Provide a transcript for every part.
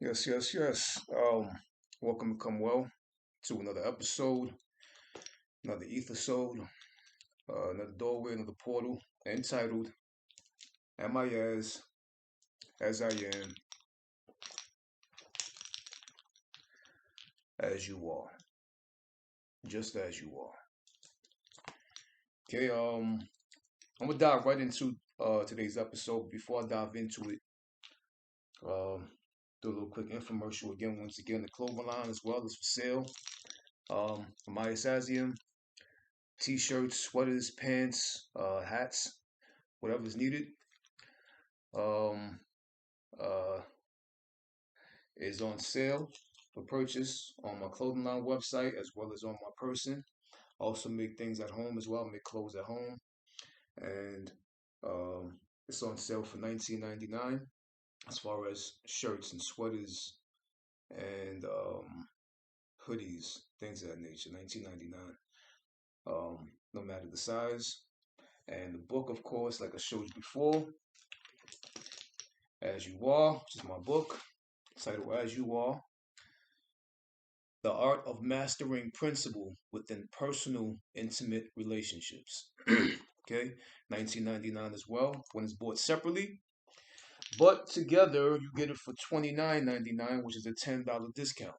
Yes, yes, yes. Welcome to Come Well to another episode, another ether soul, another doorway, another portal, entitled "Am I as I am, as you are, just as you are." Okay. I'm gonna dive right into today's episode. Before I dive into it, do a little quick infomercial again. Once again, the clothing line as well is for sale. Amaya Sazium, t-shirts, sweaters, pants, hats, whatever's needed. Um, uh, is on sale for purchase on my clothing line website as well as on my person. Also make things at home as well, make clothes at home, and it's on sale for 19.99 as far as shirts and sweaters and hoodies, things of that nature. 19.99, no matter the size. And the book, of course, like I showed you before, As You Are, which is my book, titled As You Are, The Art of Mastering Principle Within Personal Intimate Relationships. Okay, 19.99 as well when it's bought separately. But together you get it for 29.99, which is a $10 discount.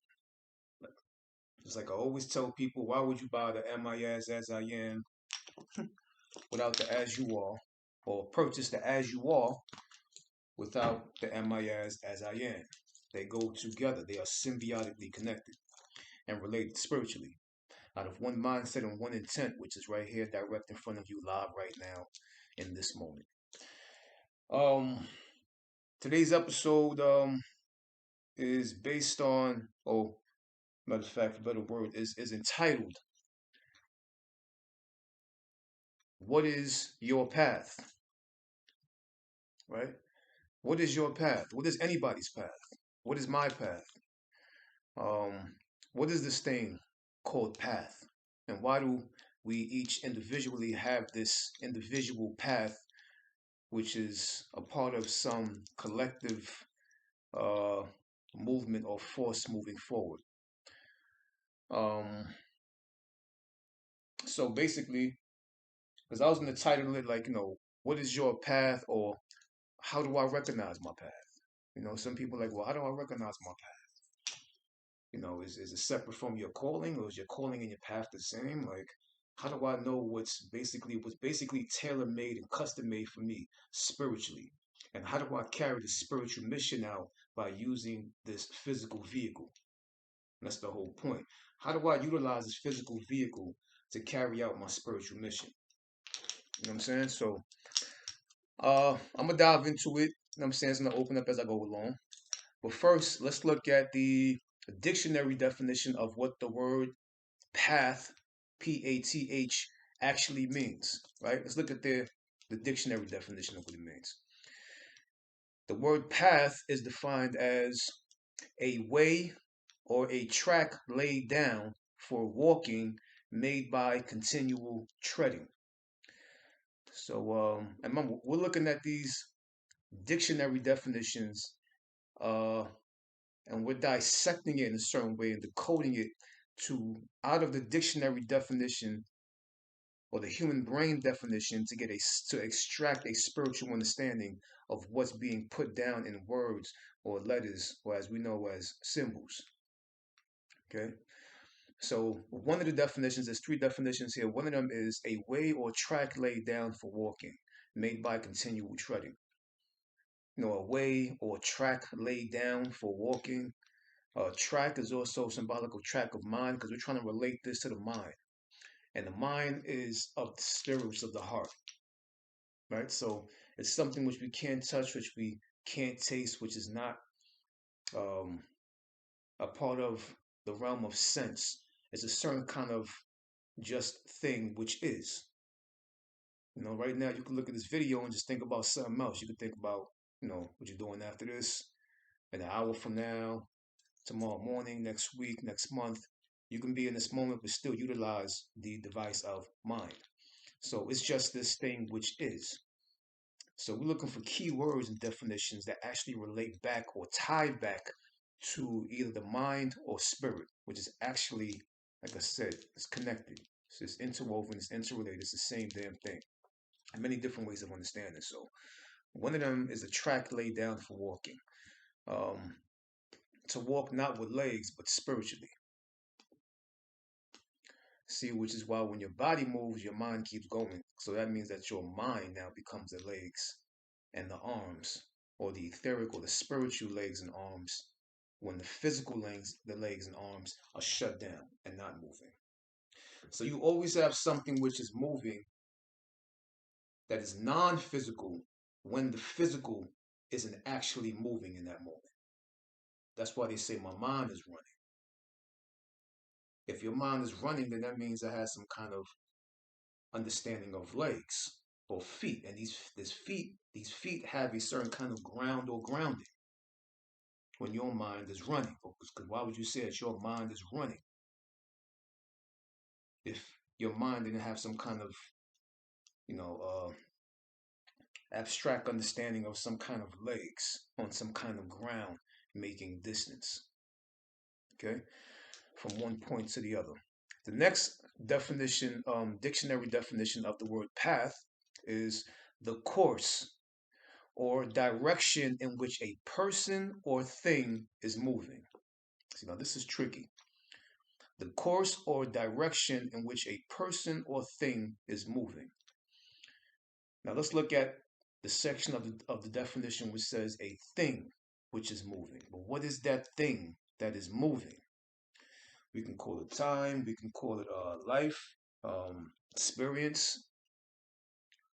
It's like I always tell people, why would you buy the as I am without the as you are, or purchase the as you are without the as I am? They go together. They are symbiotically connected and related spiritually, out of one mindset and one intent, which is right here, direct in front of you, live right now, in this moment. Um, Today's episode is based on, oh, matter of fact, a better word is entitled, "What is your path?" Right? What is your path? What is anybody's path? What is my path? Um, what is this thing called path? And why do we each individually have this individual path, which is a part of some collective uh, movement or force moving forward? Um, so basically, because I was going to title it like, what is your path, or how do I recognize my path? Some people are like, well, how do I recognize my path? Is it separate from your calling, or is your calling and your path the same? Like, how do I know what's basically tailor made and custom made for me spiritually? And how do I carry the spiritual mission out by using this physical vehicle? And that's the whole point. How do I utilize this physical vehicle to carry out my spiritual mission? You know what I'm saying? So I'm gonna dive into it. You know what I'm saying? It's gonna open up as I go along. But first, let's look at the dictionary definition of what the word path, PATH, actually means. Right? Let's look at the dictionary definition of what it means. The word path is defined as a way or a track laid down for walking made by continual treading. So, and remember, we're looking at these dictionary definitions, uh, and we're dissecting it in a certain way and decoding it to out of the dictionary definition or the human brain definition to to extract a spiritual understanding of what's being put down in words or letters, or as we know as symbols. Okay. So one of the definitions, there's three definitions here. One of them is a way or track laid down for walking, made by continual treading. A way or track laid down for walking. Track is also symbolic of track of mind, because we're trying to relate this to the mind. And the mind is of the spirits of the heart, right? So it's something which we can't touch, which we can't taste, which is not um, a part of the realm of sense. It's a certain kind of just thing which is. Right now you can look at this video and just think about something else. You can think about, what you're doing after this, in an hour from now, tomorrow morning, next week, next month. You can be in this moment but still utilize the device of mind. So it's just this thing which is. So we're looking for key words and definitions that actually relate back or tie back to either the mind or spirit, which is actually, like I said, it's connected. It's interwoven, it's interrelated, it's the same damn thing. And many different ways of understanding. So one of them is a track laid down for walking. Um, to walk not with legs, but spiritually. See, which is why when your body moves, your mind keeps going. So that means that your mind now becomes the legs and the arms, or the etheric or the spiritual legs and arms, when the physical legs, the legs and arms are shut down and not moving. So you always have something which is moving that is non-physical when the physical isn't actually moving in that moment. That's why they say my mind is running. If your mind is running, then that means it has some kind of understanding of legs or feet. And these feet have a certain kind of ground or grounding when your mind is running. Because why would you say that your mind is running if your mind didn't have some kind of, you know, abstract understanding of some kind of legs on some kind of ground making distance? Okay, from one point to the other. The next definition, dictionary definition of the word path is the course or direction in which a person or thing is moving. See, now this is tricky. The course or direction in which a person or thing is moving. Now let's look at the section of the definition which says a thing which is moving. But what is that thing that is moving? We can call it time, we can call it life, experience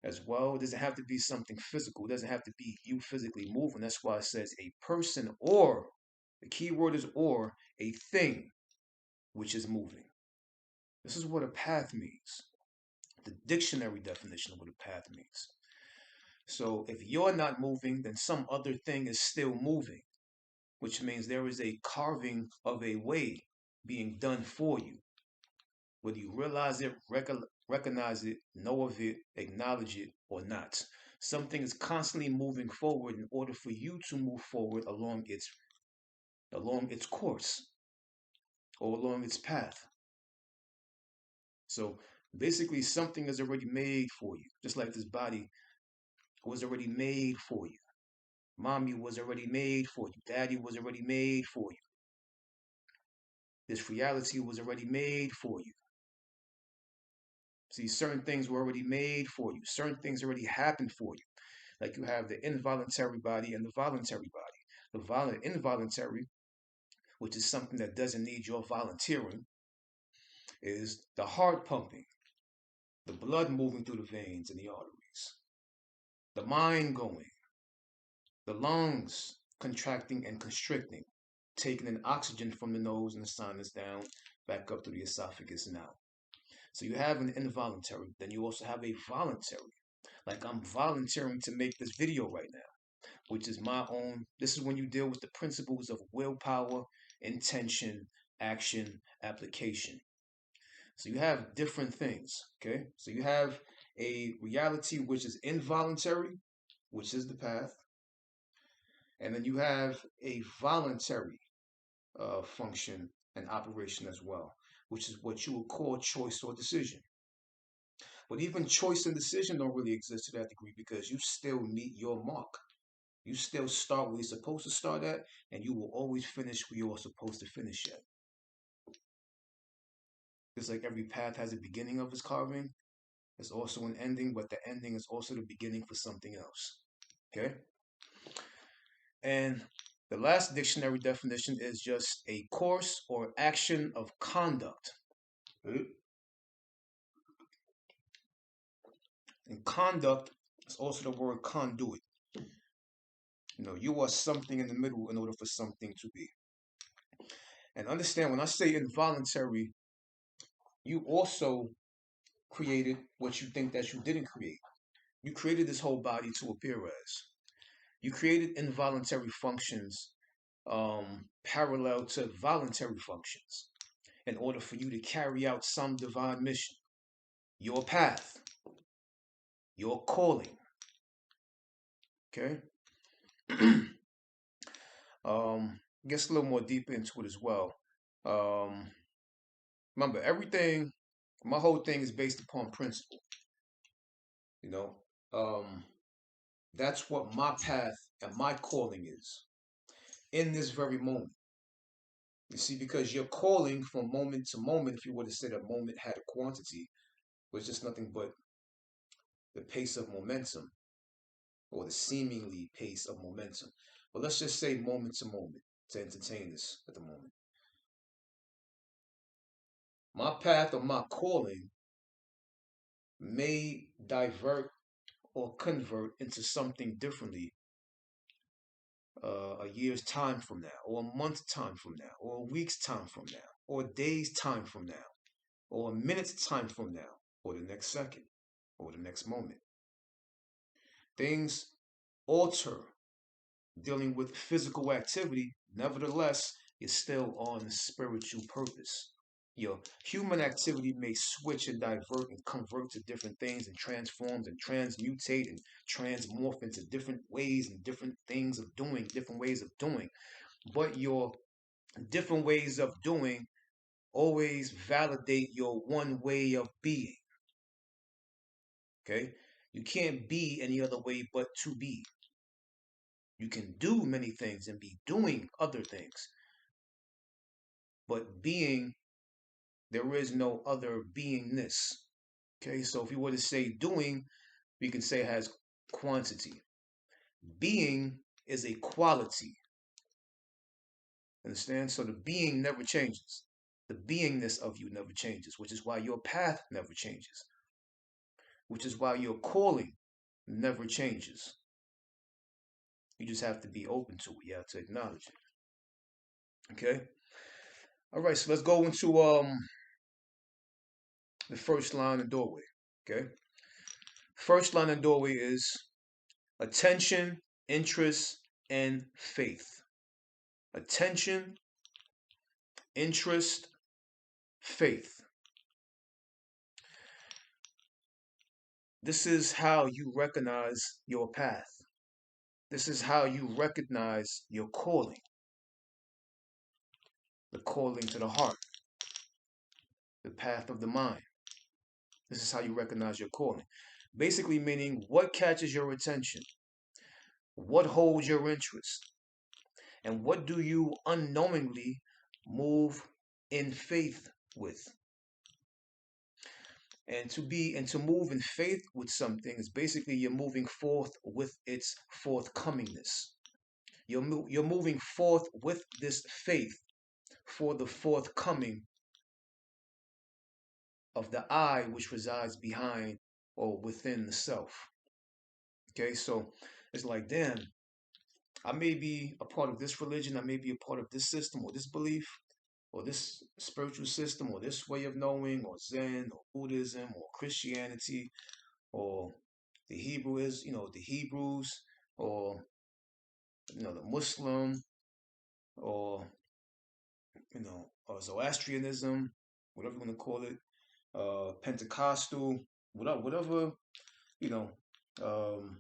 as well. It doesn't have to be something physical. It doesn't have to be you physically moving. That's why it says a person or, the key word is or, a thing which is moving. This is what a path means. The dictionary definition of what a path means. So if you're not moving, then some other thing is still moving, which means there is a carving of a way being done for you. Whether you realize it, recognize it, know of it, acknowledge it, or not. Something is constantly moving forward in order for you to move forward along its course or along its path. So basically something is already made for you, just like this body was already made for you. Mommy was already made for you. Daddy was already made for you. This reality was already made for you. See, certain things were already made for you. Certain things already happened for you. Like you have the involuntary body and the voluntary body. The involuntary, which is something that doesn't need your volunteering, is the heart pumping, the blood moving through the veins and the arteries, the mind going, the lungs contracting and constricting, taking in oxygen from the nose and the sinus down, back up through the esophagus and out. So you have an involuntary, then you also have a voluntary. Like I'm volunteering to make this video right now, which is my own. This is when you deal with the principles of willpower, intention, action, application. So you have different things, okay? So you have a reality which is involuntary, which is the path. And then you have a voluntary function and operation as well, which is what you would call choice or decision. But even choice and decision don't really exist to that degree because you still meet your mark. You still start where you're supposed to start at, and you will always finish where you're supposed to finish at. Just like every path has a beginning of its carving, there's also an ending, but the ending is also the beginning for something else. Okay? And the last dictionary definition is just a course or action of conduct. And conduct is also the word conduit. You are something in the middle in order for something to be. And understand, when I say involuntary, you also created what you think that you didn't create. You created this whole body to appear as. You created involuntary functions parallel to voluntary functions in order for you to carry out some divine mission, your path, your calling. Okay? gets a little more deeper into it as well. Um, Remember, everything, my whole thing is based upon principle. You know, um, that's what my path and my calling is in this very moment. You see, because you're calling from moment to moment, if you were to say that moment had a quantity, was just nothing but the pace of momentum or the seemingly pace of momentum. But let's just say moment to moment to entertain this at the moment. My path or my calling may divert or convert into something differently a year's time from now, or a month's time from now, or a week's time from now, or a day's time from now, or a minute's time from now, or the next second, or the next moment. Things alter dealing with physical activity, nevertheless, you're still on spiritual purpose. Your human activity may switch and divert and convert to different things and transforms and transmutate and transmorph into different ways and different things of doing, different ways of doing. But your different ways of doing always validate your one way of being. Okay? You can't be any other way but to be. You can do many things and be doing other things, but being, there is no other beingness. Okay, so if you were to say doing, we can say it has quantity. Being is a quality. Understand? So the being never changes. The beingness of you never changes, which is why your path never changes, which is why your calling never changes. You just have to be open to it. You have to acknowledge it. Okay? All right, so let's go into the first line of doorway. Okay? First line of doorway is attention, interest, and faith. Attention, interest, faith. This is how you recognize your path. This is how you recognize your calling. The calling to the heart, the path of the mind. This is how you recognize your calling. Basically, meaning what catches your attention, what holds your interest, and what do you unknowingly move in faith with. And to move in faith with something is basically you're moving forth with its forthcomingness. You're moving forth with this faith for the forthcoming of the I which resides behind or within the self. Okay, so it's like, damn, I may be a part of this religion, I may be a part of this system or this belief or this spiritual system or this way of knowing or Zen or Buddhism or Christianity or the Hebrew is, the Hebrews or the Muslim or or Zoroastrianism, whatever you want to call it, Pentecostal, whatever, you know, um,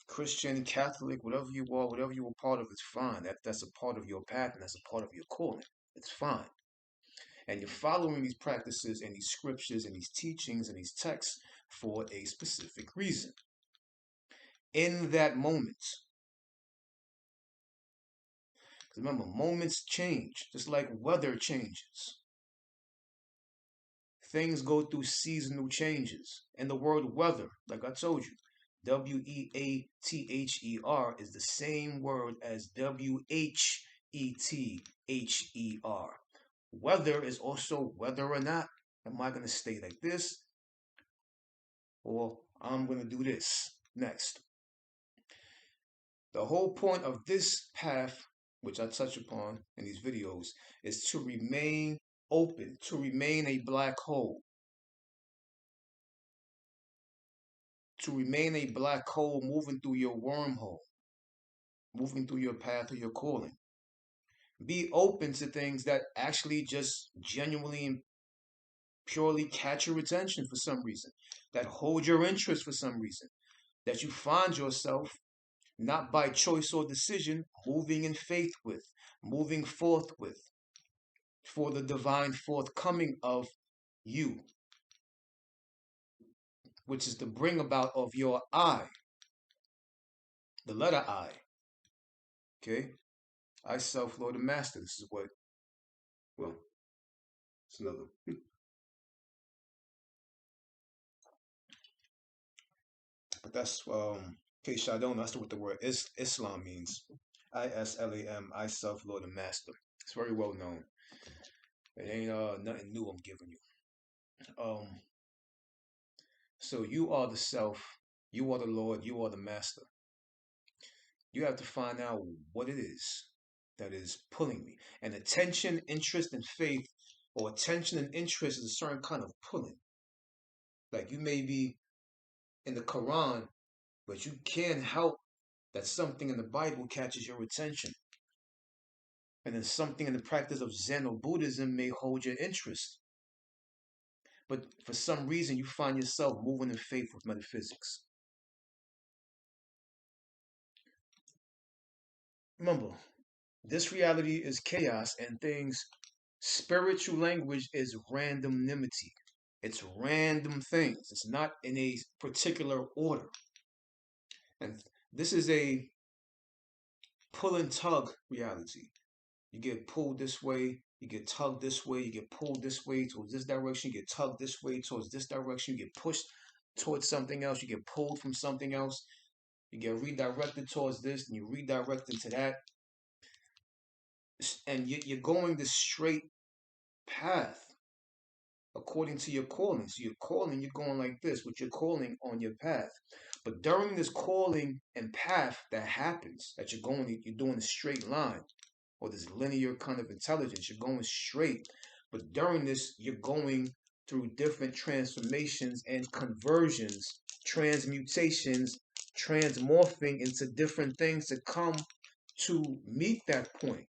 Christian, Catholic, whatever you are, whatever you were part of, it's fine. That's a part of your path and that's a part of your calling. It's fine. And you're following these practices and these scriptures and these teachings and these texts for a specific reason. In that moment, remember, moments change, just like weather changes. Things go through seasonal changes. And the word weather, like I told you, Weather is the same word as Whether. Weather is also whether or not am I going to stay like this or I'm going to do this next. The whole point of this path, which I touch upon in these videos, is to remain open, to remain a black hole. To remain a black hole moving through your wormhole, moving through your path of your calling. Be open to things that actually just genuinely and purely catch your attention for some reason, that hold your interest for some reason, that you find yourself not by choice or decision moving in faith with, moving forthwith for the divine forthcoming of you, which is the bring about of your I, the letter I. Okay? I self Lord and Master. This is what, well, it's another. But that's, in case y'all don't know, that's what the word Islam means. Islam, I self Lord and Master. It's very well known. It ain't nothing new I'm giving you. So you are the self, you are the Lord, you are the Master. You have to find out what it is that is pulling me. And attention, interest, and faith, or attention and interest is a certain kind of pulling. Like you may be in the Quran, but you can't help that something in the Bible catches your attention. And then something in the practice of Zen or Buddhism may hold your interest. But for some reason, you find yourself moving in faith with metaphysics. Remember, this reality is chaos and things. Spiritual language is randomnimity. It's random things. It's not in a particular order. And this is a pull and tug reality. You get pulled this way, you get tugged this way, you get pulled this way towards this direction, you get tugged this way towards this direction, you get pushed towards something else, you get pulled from something else, you get redirected towards this, and you redirect into that. And you're going the straight path according to your calling. So your calling, you're going like this, with your calling on your path. But during this calling and path that happens, that you're doing a straight line, or this linear kind of intelligence, you're going straight. But during this, you're going through different transformations and conversions, transmutations, transmorphing into different things to come to meet that point.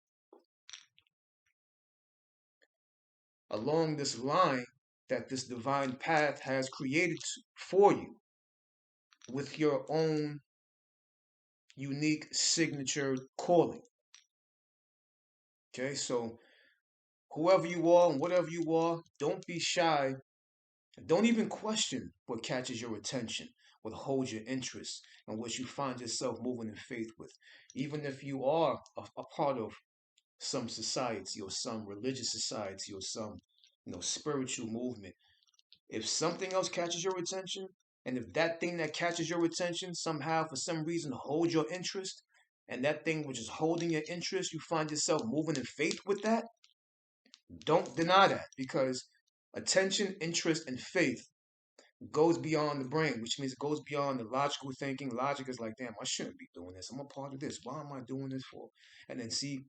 Along this line that this divine path has created for you with your own unique signature calling. Okay, so whoever you are and whatever you are, don't be shy. Don't even question what catches your attention, what holds your interest, and what you find yourself moving in faith with. Even if you are a part of some society or some religious society or some, spiritual movement, if something else catches your attention, and if that thing that catches your attention somehow, for some reason, holds your interest, and that thing which is holding your interest, you find yourself moving in faith with that, don't deny that, because attention, interest, and faith goes beyond the brain, which means it goes beyond the logical thinking. Logic is like, damn, I shouldn't be doing this. I'm a part of this. Why am I doing this for? And then see,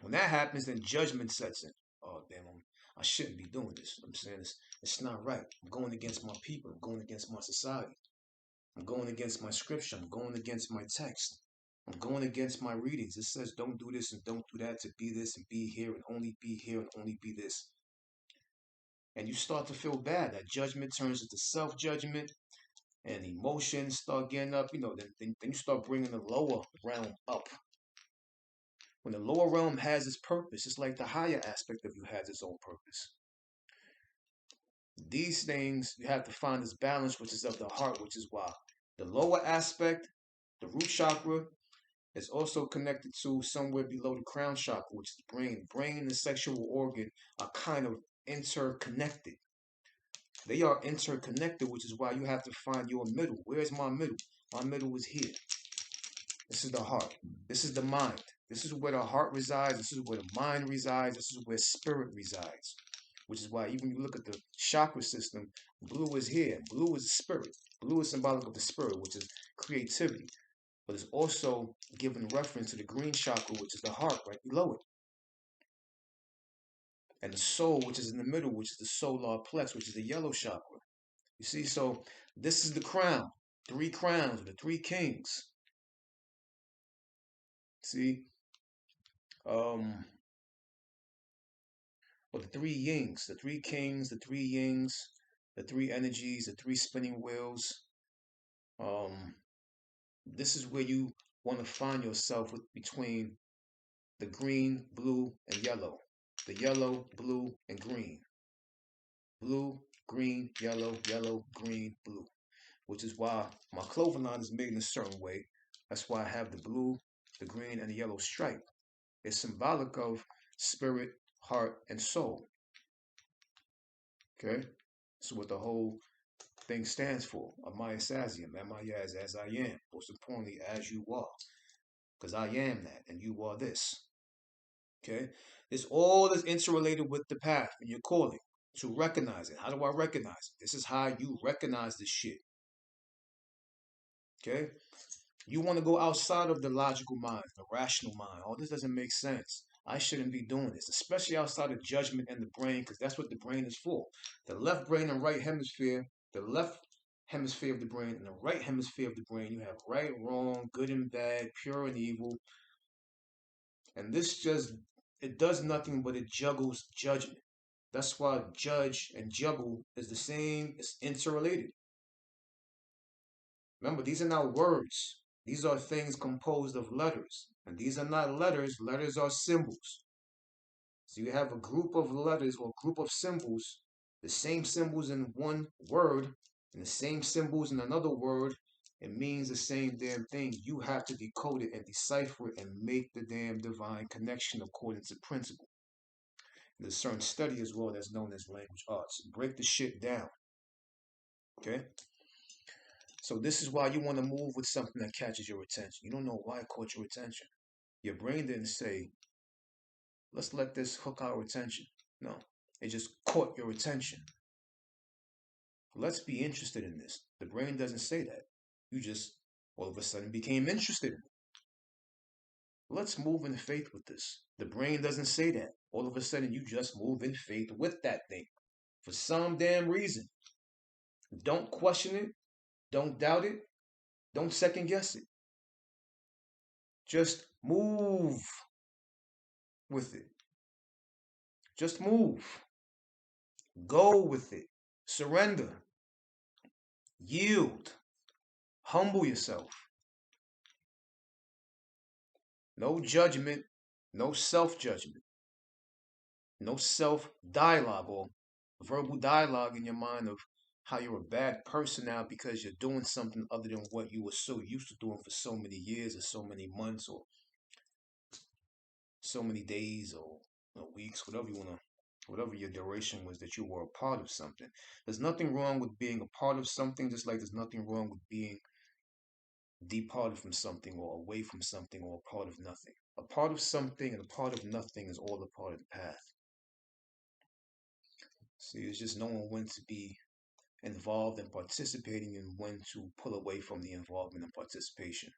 when that happens, then judgment sets in. Oh, damn, I shouldn't be doing this. I'm saying it's not right. I'm going against my people. I'm going against my society. I'm going against my scripture. I'm going against my text. I'm going against my readings. It says don't do this and don't do that, to be this and be here and only be here and only be this. And you start to feel bad. That judgment turns into self-judgment, and emotions start getting up. Then you start bringing the lower realm up. When the lower realm has its purpose, it's like the higher aspect of you has its own purpose. These things, you have to find this balance, which is of the heart, which is why the lower aspect, the root chakra, is also connected to somewhere below the crown chakra, which is the brain. Brain and the sexual organ are kind of interconnected. They are interconnected, which is why you have to find your middle. Where's my middle? My middle is here. This is the heart. This is the mind. This is where the heart resides. This is where the mind resides. This is where spirit resides. Which is why even you look at the chakra system, blue is here. Blue is the spirit. Blue is symbolic of the spirit, which is creativity. But it's also given reference to the green chakra, which is the heart right below it. And the soul, which is in the middle, which is the solar plex, which is the yellow chakra. You see, so this is the crown. 3 crowns, the 3 kings. See? Or the 3 yings, the 3 kings, the 3 yings, the 3 energies, the 3 spinning wheels. This is where you want to find yourself between the green, blue, and yellow. The yellow, blue, and green. Blue, green, yellow, yellow, green, blue. Which is why my clothing line is made in a certain way. That's why I have the blue, the green, and the yellow stripe. It's symbolic of spirit, heart, and soul. Okay? So what the whole thing stands for. Amaya Sazium, Amaya as I am. Most importantly, as you are. Because I am that, and you are this. Okay? This all is interrelated with the path and your calling. To recognize it. How do I recognize it? This is how you recognize this shit. Okay? You want to go outside of the logical mind, the rational mind. Oh, this doesn't make sense. I shouldn't be doing this, especially outside of judgment and the brain, because that's what the brain is for. The left brain and right hemisphere, the left hemisphere of the brain and the right hemisphere of the brain, you have right, wrong, good and bad, pure and evil. And this just, it does nothing but it juggles judgment. That's why judge and juggle is the same, it's interrelated. Remember, these are not words. These are things composed of letters. And these are not letters, letters are symbols. So you have a group of letters or group of symbols, the same symbols in one word, and the same symbols in another word. It means the same damn thing. You have to decode it and decipher it and make the damn divine connection according to principle. There's a certain study as well that's known as language arts. Break the shit down. Okay? So this is why you want to move with something that catches your attention. You don't know why it caught your attention. Your brain didn't say, let's let this hook our attention. No, it just caught your attention. Let's be interested in this. The brain doesn't say that. You just all of a sudden became interested in it. Let's move in faith with this. The brain doesn't say that. All of a sudden you just move in faith with that thing. For some damn reason. Don't question it. Don't doubt it. Don't second guess it. Just move with it. Just move. Go with it. Surrender. Yield. Humble yourself. No judgment. No self-judgment. No self-dialogue or verbal dialogue in your mind of how you're a bad person now because you're doing something other than what you were so used to doing for so many years or so many months or so many days or weeks, whatever you want to, whatever your duration was that you were a part of something. There's nothing wrong with being a part of something, just like there's nothing wrong with being departed from something or away from something or a part of nothing. A part of something and a part of nothing is all a part of the path. See, it's just knowing when to be involved and participating and when to pull away from the involvement and participation.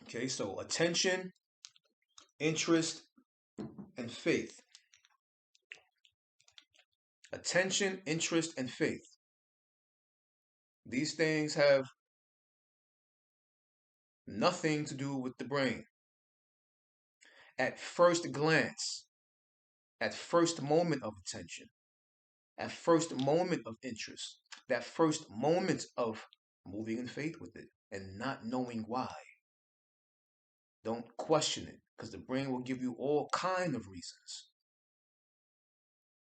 Okay, so attention, interest, and faith. Attention, interest, and faith. These things have nothing to do with the brain. At first glance, at first moment of attention, at first moment of interest, that first moment of moving in faith with it and not knowing why. Don't question it because the brain will give you all kind of reasons.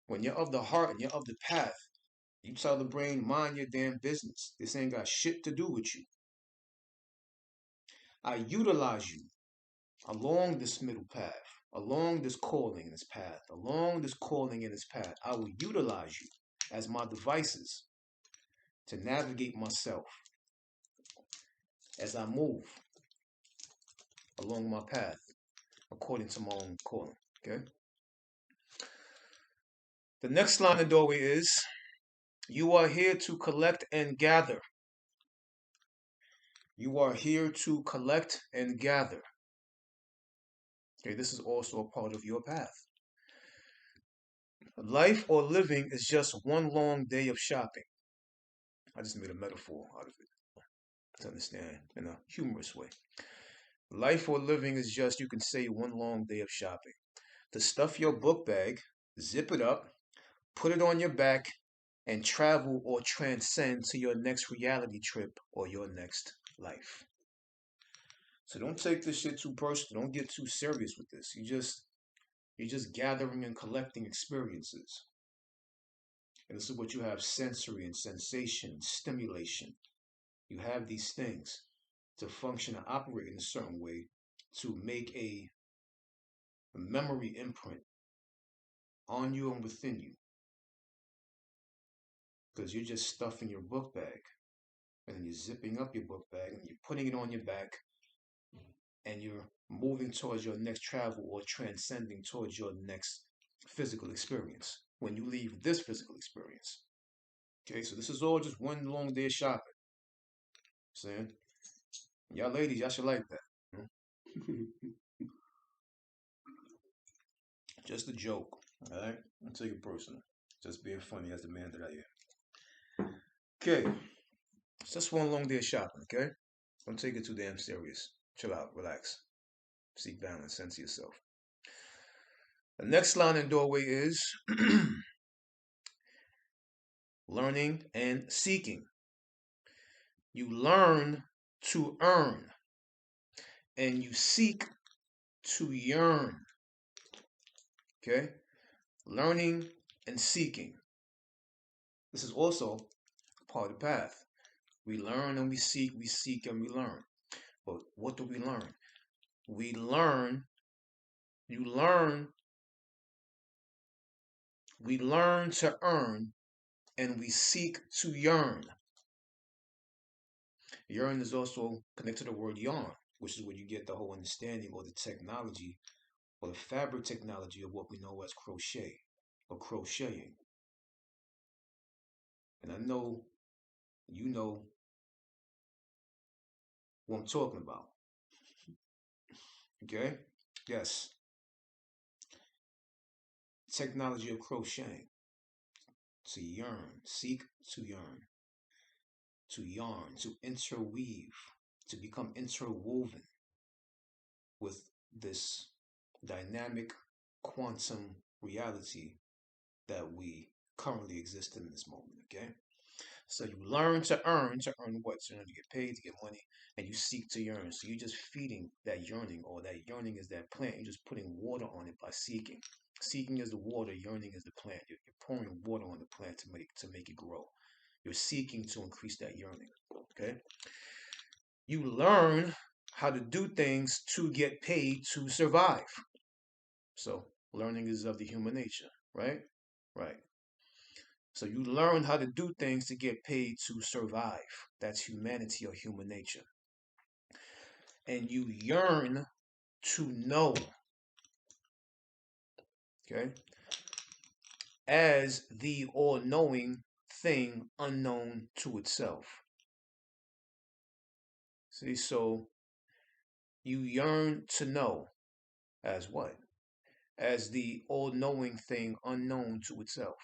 When you're of the heart and you're of the path, you tell the brain, mind your damn business. This ain't got shit to do with you. I utilize you along this middle path, along this calling in this path, along this calling in this path. I will utilize you as my devices to navigate myself as I move along my path according to my own calling. Okay? The next line of doorway is, you are here to collect and gather. You are here to collect and gather. Okay, this is also a part of your path. Life or living is just one long day of shopping. I just made a metaphor out of it to understand in a humorous way. Life or living is just, you can say, one long day of shopping. To stuff your book bag, zip it up, put it on your back, and travel or transcend to your next reality trip or your next life. So don't take this shit too personal. Don't get too serious with this. You're just gathering and collecting experiences. And this is what you have: sensory and sensation, stimulation. You have these things to function and operate in a certain way to make a memory imprint on you and within you. Because you're just stuffing your book bag and then you're zipping up your book bag and you're putting it on your back and you're moving towards your next travel or transcending towards your next physical experience when you leave this physical experience. Okay, so this is all just one long day of shopping. Saying, y'all ladies, y'all should like that. Just a joke. All right, I'll take it personal. Just being funny as the man that I am. Okay, it's just one long day of shopping. Okay, don't take it too damn serious. Chill out, relax, seek balance, sense yourself. The next line in doorway is learning and seeking. You learn to earn and you seek to yearn. Okay? Learning and seeking. This is also part of the path. We learn and we seek and we learn. But what do we learn? We learn, you learn, we learn to earn and we seek to yearn. Yearn is also connected to the word yarn, which is where you get the whole understanding or the technology or the fabric technology of what we know as crochet or crocheting. And I know you know what I'm talking about. Okay? Yes. Technology of crocheting. To yearn, seek to yearn, to yarn, to interweave, to become interwoven with this dynamic quantum reality that we currently exist in this moment. Okay? So you learn to earn what? To learn to get paid, to get money, and you seek to yearn. So you're just feeding that yearning, or that yearning is that plant. You're just putting water on it by seeking. Seeking is the water, yearning is the plant. You're pouring water on the plant to make it grow. You're seeking to increase that yearning. Okay? You learn how to do things to get paid to survive. So learning is of the human nature, right? Right. So you learn how to do things to get paid to survive. That's humanity or human nature. And you yearn to know, okay, as the all knowing thing unknown to itself. See, so you yearn to know as what? As the all knowing thing unknown to itself.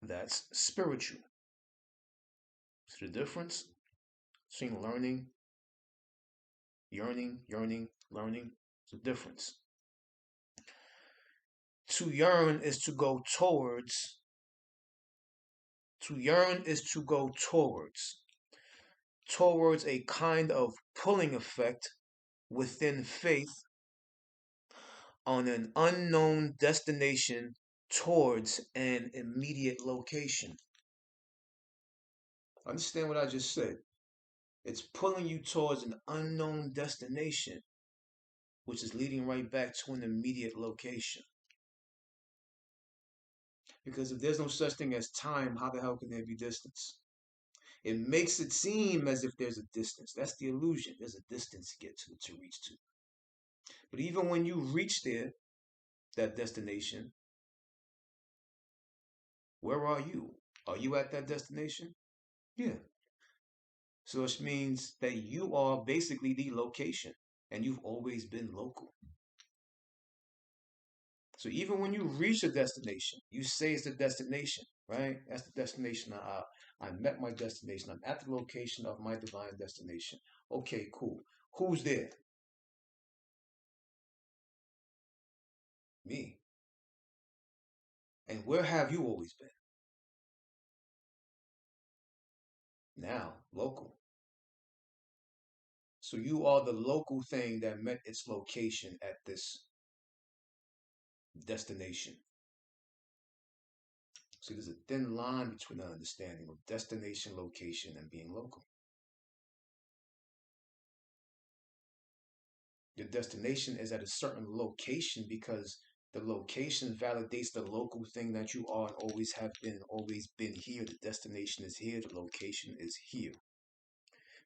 That's spiritual. See the difference between learning, yearning, learning? It's a difference. To yearn is to go towards. To yearn is to go towards a kind of pulling effect within faith on an unknown destination towards an immediate location. Understand what I just said? It's pulling you towards an unknown destination, which is leading right back to an immediate location. Because if there's no such thing as time, how the hell can there be distance? It makes it seem as if there's a distance. That's the illusion. There's a distance to get to reach to. But even when you reach there, that destination, where are you? Are you at that destination? Yeah. So it means that you are basically the location and you've always been local. So even when you reach a destination, you say it's the destination, right? That's the destination. I met my destination. I'm at the location of my divine destination. Okay, cool. Who's there? Me. And where have you always been? Now, local. So you are the local thing that met its location at this destination. See, there's a thin line between the understanding of destination, location, and being local. Your destination is at a certain location because the location validates the local thing that you are and always been here. The destination is here, the location is here.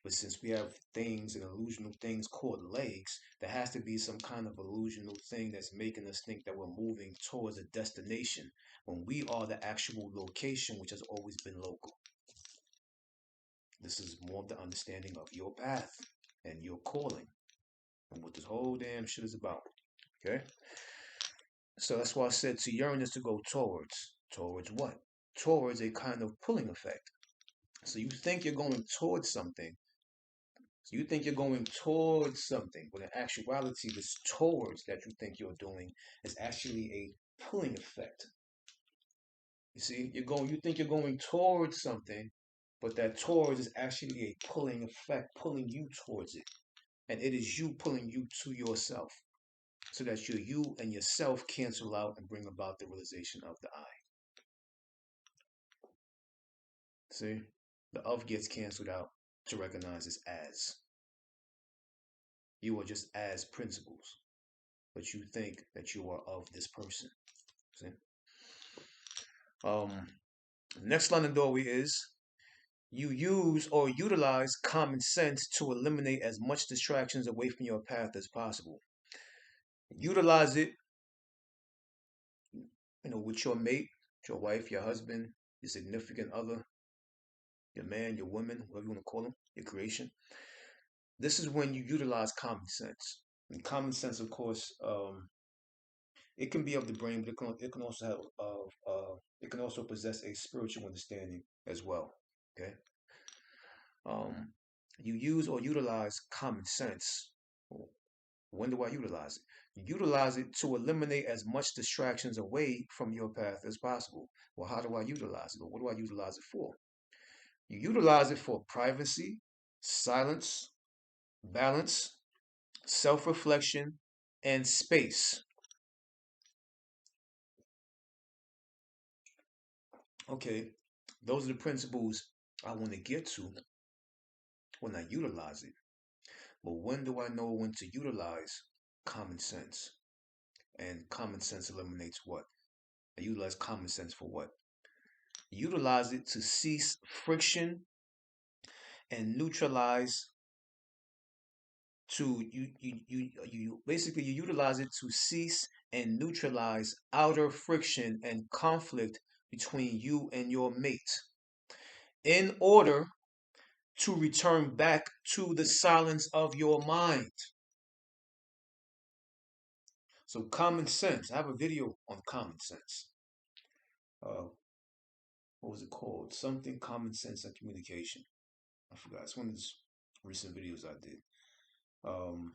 But since we have things and illusional things called legs, there has to be some kind of illusional thing that's making us think that we're moving towards a destination when we are the actual location, which has always been local. This is more of the understanding of your path and your calling and what this whole damn shit is about. Okay? So that's why I said to yearn is to go towards. Towards what? Towards a kind of pulling effect. So you think you're going towards something. So you think you're going towards something, but in actuality, this towards that you think you're doing is actually a pulling effect. You see, you think you're going towards something, but that towards is actually a pulling effect, pulling you towards it. And it is you pulling you to yourself so that you and yourself cancel out and bring about the realization of the I. See? The of gets canceled out to recognize this as. You are just as principles, but you think that you are of this person. See? Next line of doorway is you use or utilize common sense to eliminate as much distractions away from your path as possible. Utilize it, with your mate, your wife, your husband, your significant other, your man, your woman, whatever you want to call them, your creation. This is when you utilize common sense. And common sense, of course, it can be of the brain, but it can also have it can also possess a spiritual understanding as well. Okay. Um, you use or utilize common sense. When do I utilize it? You utilize it to eliminate as much distractions away from your path as possible. Well, how do I utilize it? Or what do I utilize it for? You utilize it for privacy, silence, balance, self reflection, and space. Okay, those are the principles I want to get to when I utilize it. But when do I know when to utilize common sense? And common sense eliminates what? I utilize common sense for what? Utilize it to cease friction and neutralize you basically you utilize it to cease and neutralize outer friction and conflict between you and your mate in order to return back to the silence of your mind. So common sense. I have a video on common sense. Uh, what was it called? Something common sense and communication. I forgot. It's one of these recent videos I did. Um,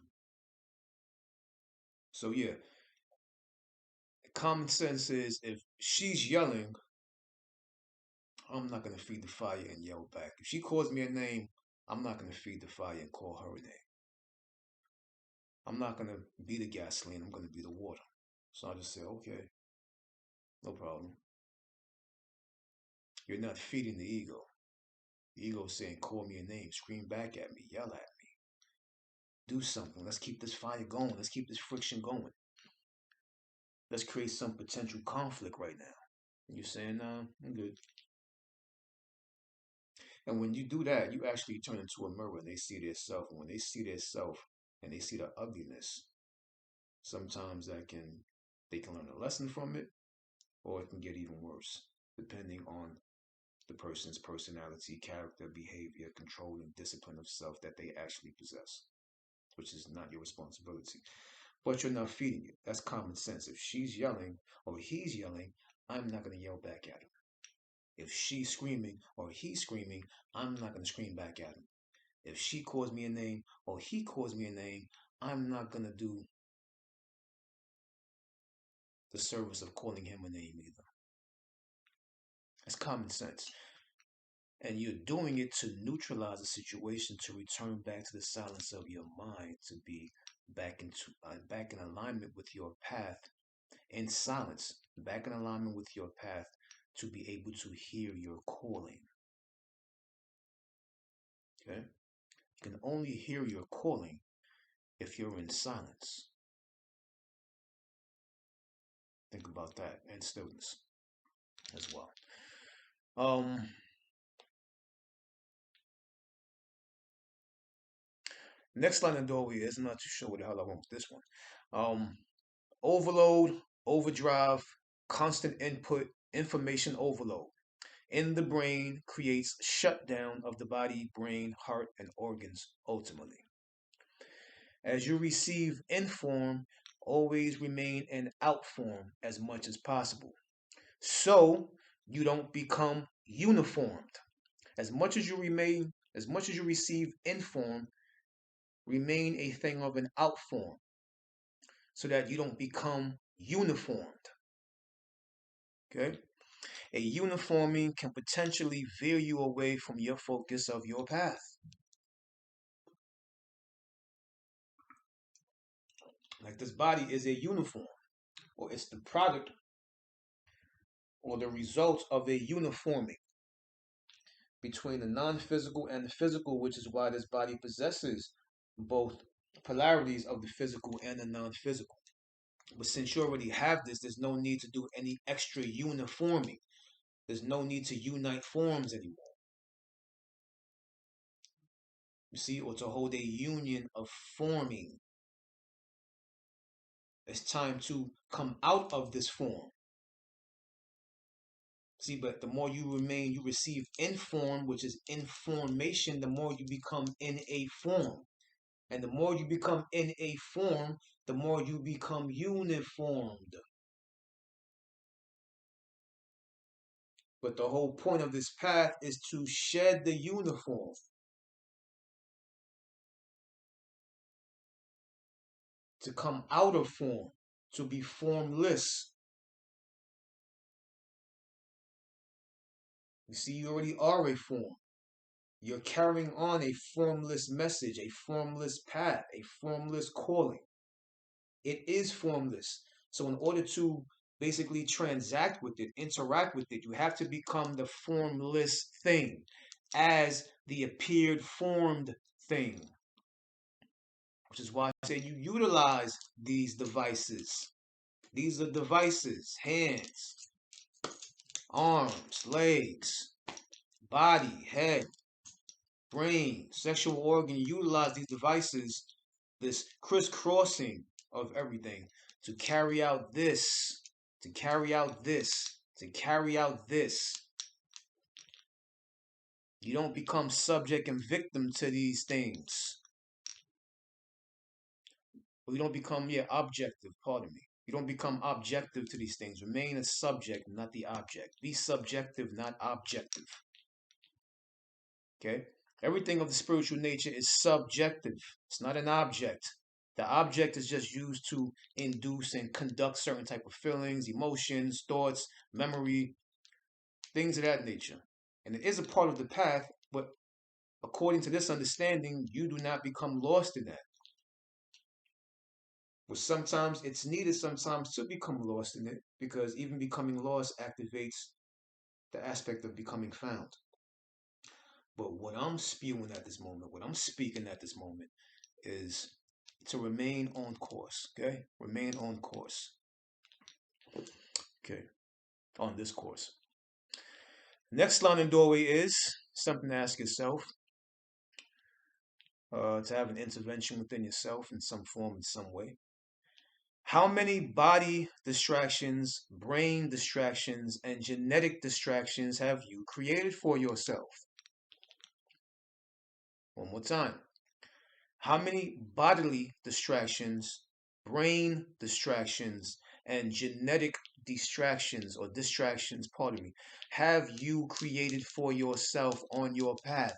so yeah, common sense is if she's yelling, I'm not gonna feed the fire and yell back. If she calls me a name, I'm not gonna feed the fire and call her a name. I'm not gonna be the gasoline. I'm gonna be the water. So I just say, okay, no problem. You're not feeding the ego. The ego is saying, call me a name, scream back at me, yell at me, do something. Let's keep this fire going. Let's keep this friction going. Let's create some potential conflict right now. And you're saying, nah, I'm good. And when you do that, you actually turn into a mirror and they see their self. And when they see their self and they see the ugliness, sometimes they can learn a lesson from it, or it can get even worse, depending on the person's personality, character, behavior, control, and discipline of self that they actually possess, which is not your responsibility. But you're not feeding it. That's common sense. If she's yelling or he's yelling, I'm not going to yell back at him. If she's screaming or he's screaming, I'm not going to scream back at him. If she calls me a name or he calls me a name, I'm not going to do the service of calling him a name either. That's common sense. And you're doing it to neutralize the situation, to return back to the silence of your mind, to be back in alignment with your path in silence, back in alignment with your path, to be able to hear your calling. Okay, you can only hear your calling if you're in silence. Think about that, and stillness as well. Um, Next line of doorway is, I'm not too sure what the hell I want with this one. Overload, overdrive, constant input, information overload in the brain creates shutdown of the body, brain, heart, and organs ultimately. As you receive in form, always remain in out form as much as possible. So you don't become uniformed. As much as you receive in form, remain a thing of an out form so that you don't become uniformed. Okay? A uniforming can potentially veer you away from your focus of your path. Like this body is a uniform, or it's the product or the result of a uniforming between the non physical and the physical, which is why this body possesses both polarities of the physical and the non physical. But since you already have this, there's no need to do any extra uniforming. There's no need to unite forms anymore. You see, or to hold a union of forming. It's time to come out of this form. See, but the more you receive inform, which is information, the more you become in a form. And the more you become in a form, the more you become uniformed. But the whole point of this path is to shed the uniform, to come out of form, to be formless. You see, you already are a form. You're carrying on a formless message, a formless path, a formless calling. It is formless. So, in order to basically transact with it, interact with it, you have to become the formless thing as the appeared formed thing. Which is why I say you utilize these devices. These are devices: hands, arms, legs, body, head, brain, sexual organ. You utilize these devices, this crisscrossing of everything, to carry out this, to carry out this, to carry out this. You don't become subject and victim to these things. You don't become, objective, pardon me. You don't become objective to these things. Remain a subject, not the object. Be subjective, not objective. Okay? Everything of the spiritual nature is subjective. It's not an object. The object is just used to induce and conduct certain type of feelings, emotions, thoughts, memory, things of that nature. And it is a part of the path, but according to this understanding, you do not become lost in that. But sometimes it's needed sometimes to become lost in it, because even becoming lost activates the aspect of becoming found. But what I'm spewing at this moment, what I'm speaking at this moment, is to remain on course. Okay? Remain on course. Okay? On this course. Next line in doorway is something to ask yourself, to have an intervention within yourself in some form, in some way. How many body distractions, brain distractions, and genetic distractions have you created for yourself? One more time. How many bodily distractions, brain distractions, and genetic distractions, pardon me, have you created for yourself on your path?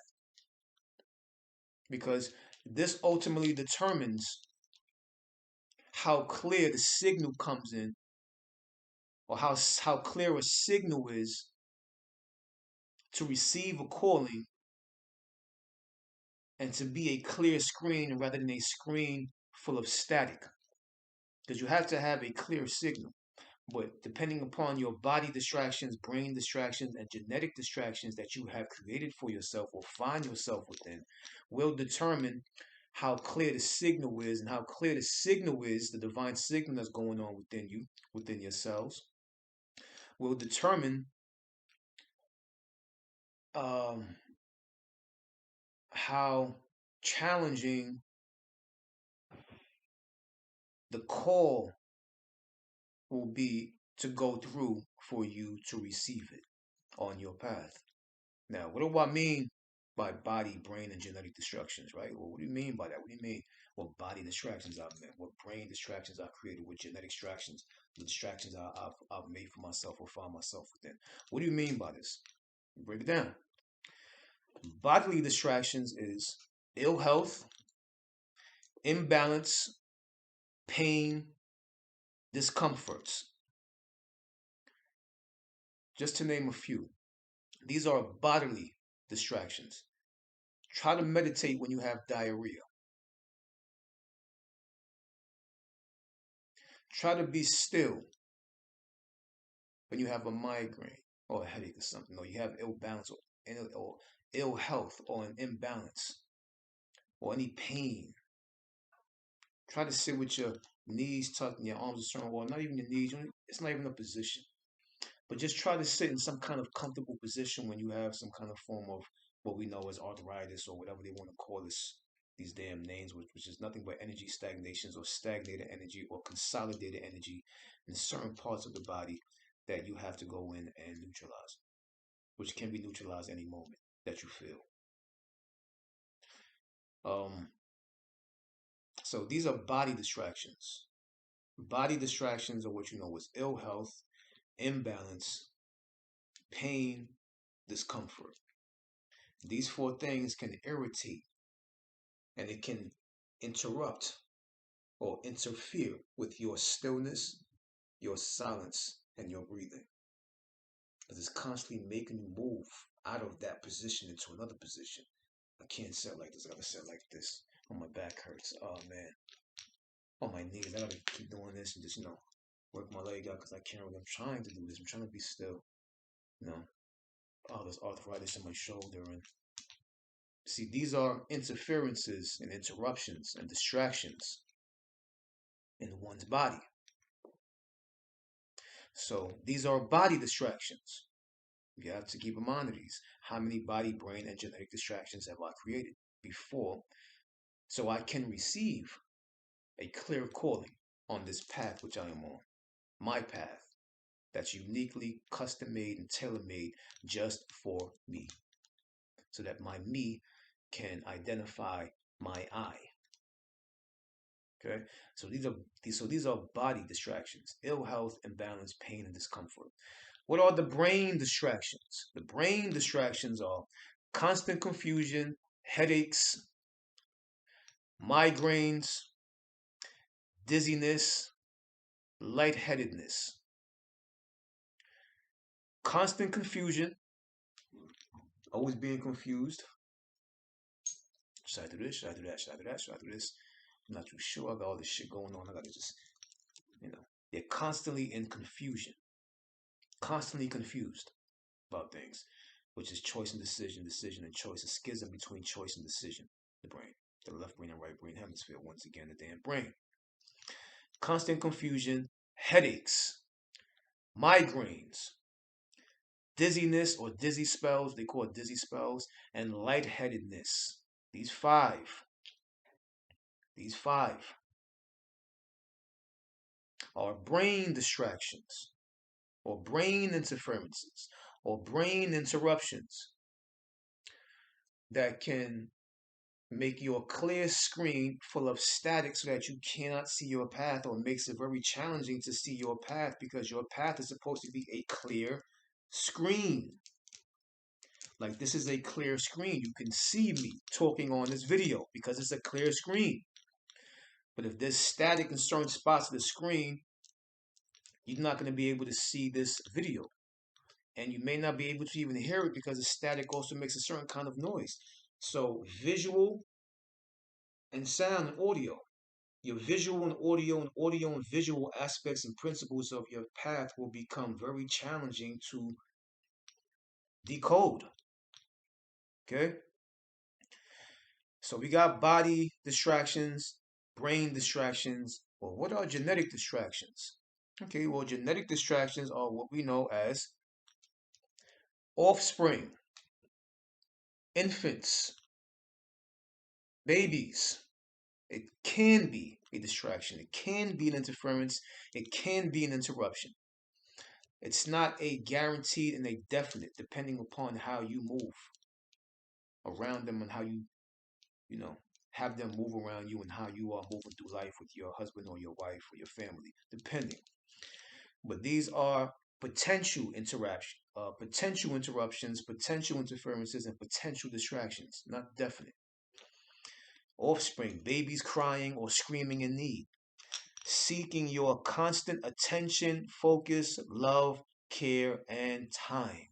Because this ultimately determines how clear the signal comes in, or how clear a signal is to receive a calling and to be a clear screen rather than a screen full of static. Because you have to have a clear signal. But depending upon your body distractions, brain distractions, and genetic distractions that you have created for yourself or find yourself within, will determine how clear the signal is, and how clear the signal is, the divine signal that's going on within you, within yourselves, will determine um, how challenging the call will be to go through for you to receive it on your path. Now, what do I mean by body, brain, and genetic distractions, right? Well, what do you mean by that? What do you mean? What body distractions I've made? What brain distractions I've created? What genetic distractions, the distractions I've made for myself or found myself within? What do you mean by this? Break it down. Bodily distractions is ill health, imbalance, pain, discomforts, just to name a few. These are bodily distractions. Try to meditate when you have diarrhea. Try to be still when you have a migraine or a headache or something, or you have ill balance or ill health or an imbalance or any pain. Try to sit with your knees tucked and your arms around, well, not even your knees. It's not even a position. But just try to sit in some kind of comfortable position when you have some kind of form of what we know as arthritis or whatever they want to call this, these damn names, which is nothing but energy stagnations or stagnated energy or consolidated energy in certain parts of the body that you have to go in and neutralize, which can be neutralized any moment that you feel. Um, so these are body distractions. Body distractions are what you know as ill health, imbalance, pain, discomfort. These four things can irritate and it can interrupt or interfere with your stillness, your silence, and your breathing. Because it's constantly making you move out of that position into another position. I can't sit like this, I gotta sit like this. Oh, my back hurts. Oh man. Oh, my knees. I gotta keep doing this and just, work my leg out because I can't really. I'm trying to do this. I'm trying to be still. You know, oh, there's arthritis in my shoulder. And see, these are interferences and interruptions and distractions in one's body. So these are body distractions. You have to keep in mind of these. How many body, brain, and genetic distractions have I created before so I can receive a clear calling on this path which I am on? My path that's uniquely custom made and tailor made just for me so that my me can identify my I. Okay, so these are body distractions: ill health, imbalance, pain, and discomfort. What are the brain distractions? The brain distractions are constant confusion, headaches, migraines, dizziness, lightheadedness. Constant confusion, always being confused. Should I do this? Should I do that? Should I do that? Should I do this? I'm not too sure. I got all this shit going on. I gotta just, they're constantly in confusion, constantly confused about things, which is choice and decision, decision and choice, a schism between choice and decision, the brain, the left brain and right brain hemisphere, once again, the damn brain. Constant confusion, headaches, migraines, dizziness or dizzy spells, they call it dizzy spells, and lightheadedness. These five are brain distractions or brain interferences or brain interruptions that can make your clear screen full of static so that you cannot see your path, or makes it very challenging to see your path because your path is supposed to be a clear screen. Like, this is a clear screen. You can see me talking on this video because it's a clear screen. But if there's static in certain spots of the screen, you're not going to be able to see this video. and you may not be able to even hear it because the static also makes a certain kind of noise. So visual and sound and audio. Your visual and visual aspects and principles of your path will become very challenging to decode. Okay? So we got body distractions, brain distractions. Well, what are genetic distractions? Okay, well, genetic distractions are what we know as offspring, infants, babies. It can be a distraction. It can be an interference. It can be an interruption. It's not a guaranteed and a definite, depending upon how you move around them and how you know, have them move around you and how you are moving through life with your husband or your wife or your family, depending. But these are potential interruptions, potential interferences, and potential distractions, not definite. Offspring, babies crying or screaming in need, seeking your constant attention, focus, love, care, and time.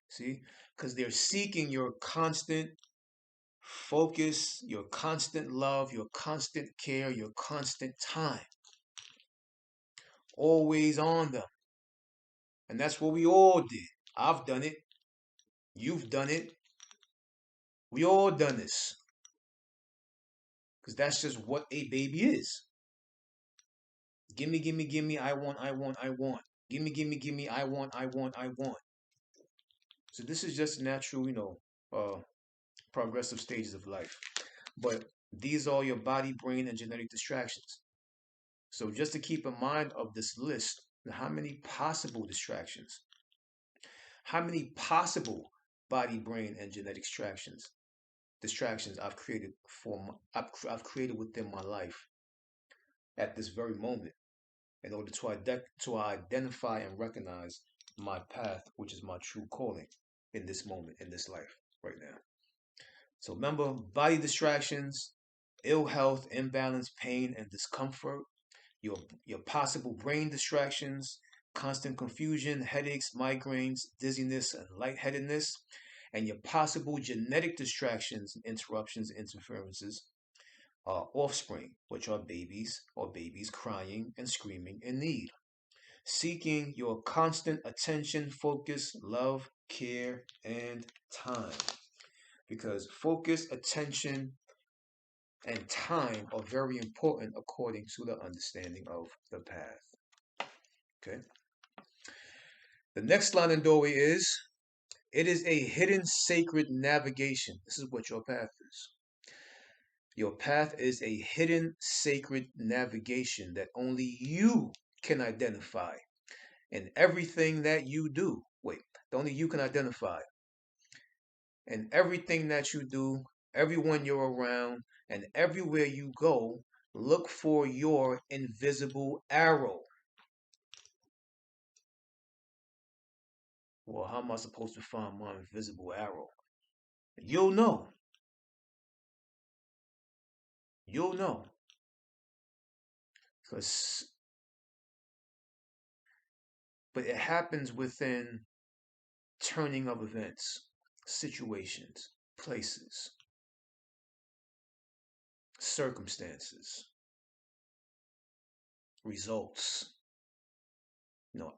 See? Because they're seeking your constant focus, your constant love, your constant care, your constant time. Always on them. And that's what we all did. I've done it. You've done it. We all done this. Because that's just what a baby is. Gimme, gimme, gimme, I want, I want, I want. Gimme, gimme, gimme, I want, I want, I want. So this is just natural, progressive stages of life. But these are your body, brain, and genetic distractions. So just to keep in mind of this list, how many possible distractions, how many possible body, brain, and genetic distractions I've created I've created within my life at this very moment in order to identify and recognize my path, which is my true calling in this moment, in this life right now. So remember, body distractions, ill health, imbalance, pain, and discomfort, your possible brain distractions, constant confusion, headaches, migraines, dizziness, and lightheadedness, and your possible genetic distractions, interruptions, interferences are offspring, which are babies or babies crying and screaming in need, seeking your constant attention, focus, love, care, and time. Because focus, attention, and time are very important according to the understanding of the path. Okay. The next line in doorway is it is a hidden sacred navigation. This is what your path is. Your path is a hidden sacred navigation that only you can identify. And everything that you do, wait, only you can identify. And everything that you do, everyone you're around, and everywhere you go, look for your invisible arrow. Well, how am I supposed to find my invisible arrow? You'll know. You'll know. Because, but it happens within turning of events, situations, places, circumstances, results,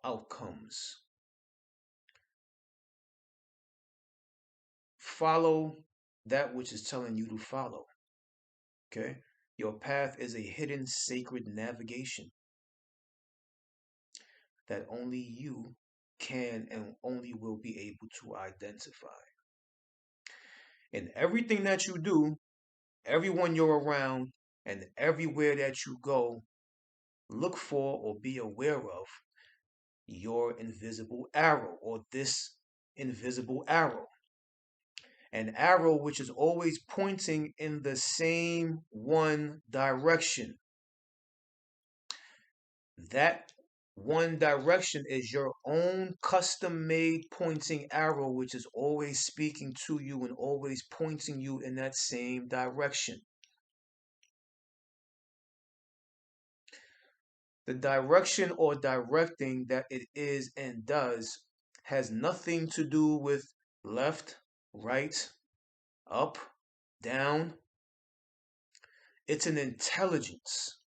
outcomes. Follow that which is telling you to follow. Okay? Your path is a hidden sacred navigation that only you can and only will be able to identify. And everything that you do, everyone you're around, and everywhere that you go, look for or be aware of your invisible arrow or this invisible arrow. An arrow which is always pointing in the same one direction. That one direction is your own custom made pointing arrow, which is always speaking to you and always pointing you in that same direction. The direction or directing that it is and does has nothing to do with left, right, up, down. It's an intelligence.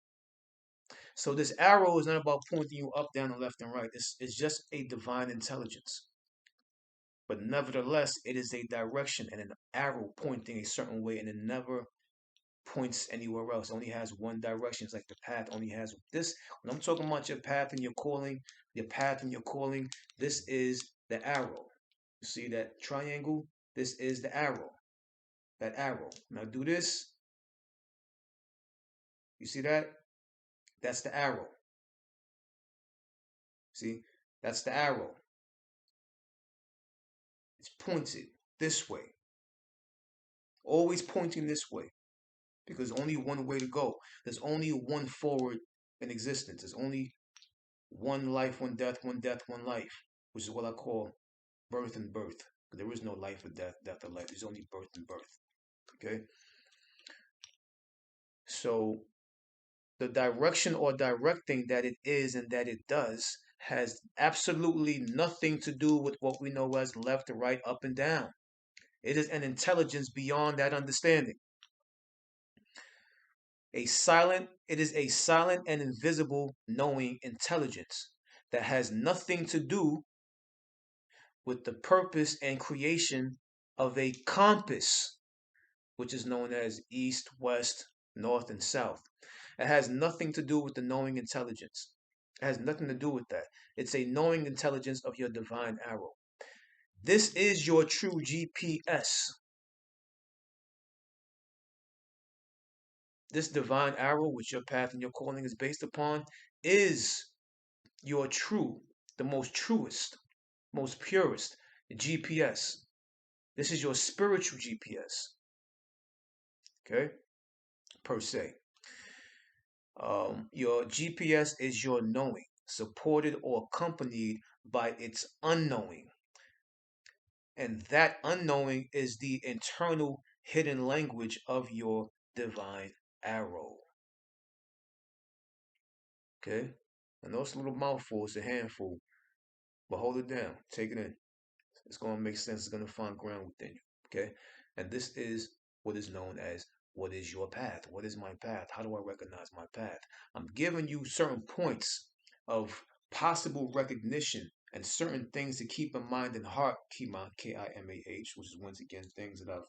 So this arrow is not about pointing you up, down, and left and right. It's just a divine intelligence. But nevertheless, it is a direction and an arrow pointing a certain way, and it never points anywhere else. It only has one direction. It's like the path only has this. When I'm talking about your path and your path and your calling, this is the arrow. You see that triangle? This is the arrow. That arrow. Now do this. You see that? That's the arrow. See? That's the arrow. It's pointed this way. Always pointing this way. Because only one way to go. There's only one forward in existence. There's only one life, one death, one death, one life, which is what I call birth and birth. There is no life or death, death or life. There's only birth and birth. Okay? So the direction or directing that it is and that it does has absolutely nothing to do with what we know as left, right, up, and down. It is an intelligence beyond that understanding. It is a silent and invisible knowing intelligence that has nothing to do with the purpose and creation of a compass, which is known as east, west, north, and south. It has nothing to do with the knowing intelligence. It has nothing to do with that. It's a knowing intelligence of your divine arrow. This is your true GPS. This divine arrow, which your path and your calling is based upon, is your true, the most truest, most purest GPS. This is your spiritual GPS. Okay? Per se. Your GPS is your knowing, supported or accompanied by its unknowing. And that unknowing is the internal hidden language of your divine arrow. Okay? I know it's a little mouthful, it's a handful, but hold it down. Take it in. It's going to make sense. It's going to find ground within you. Okay? And this is what is known as what is your path? What is my path? How do I recognize my path? I'm giving you certain points of possible recognition and certain things to keep in mind and heart. Kimah, Kimah, which is once again things that I've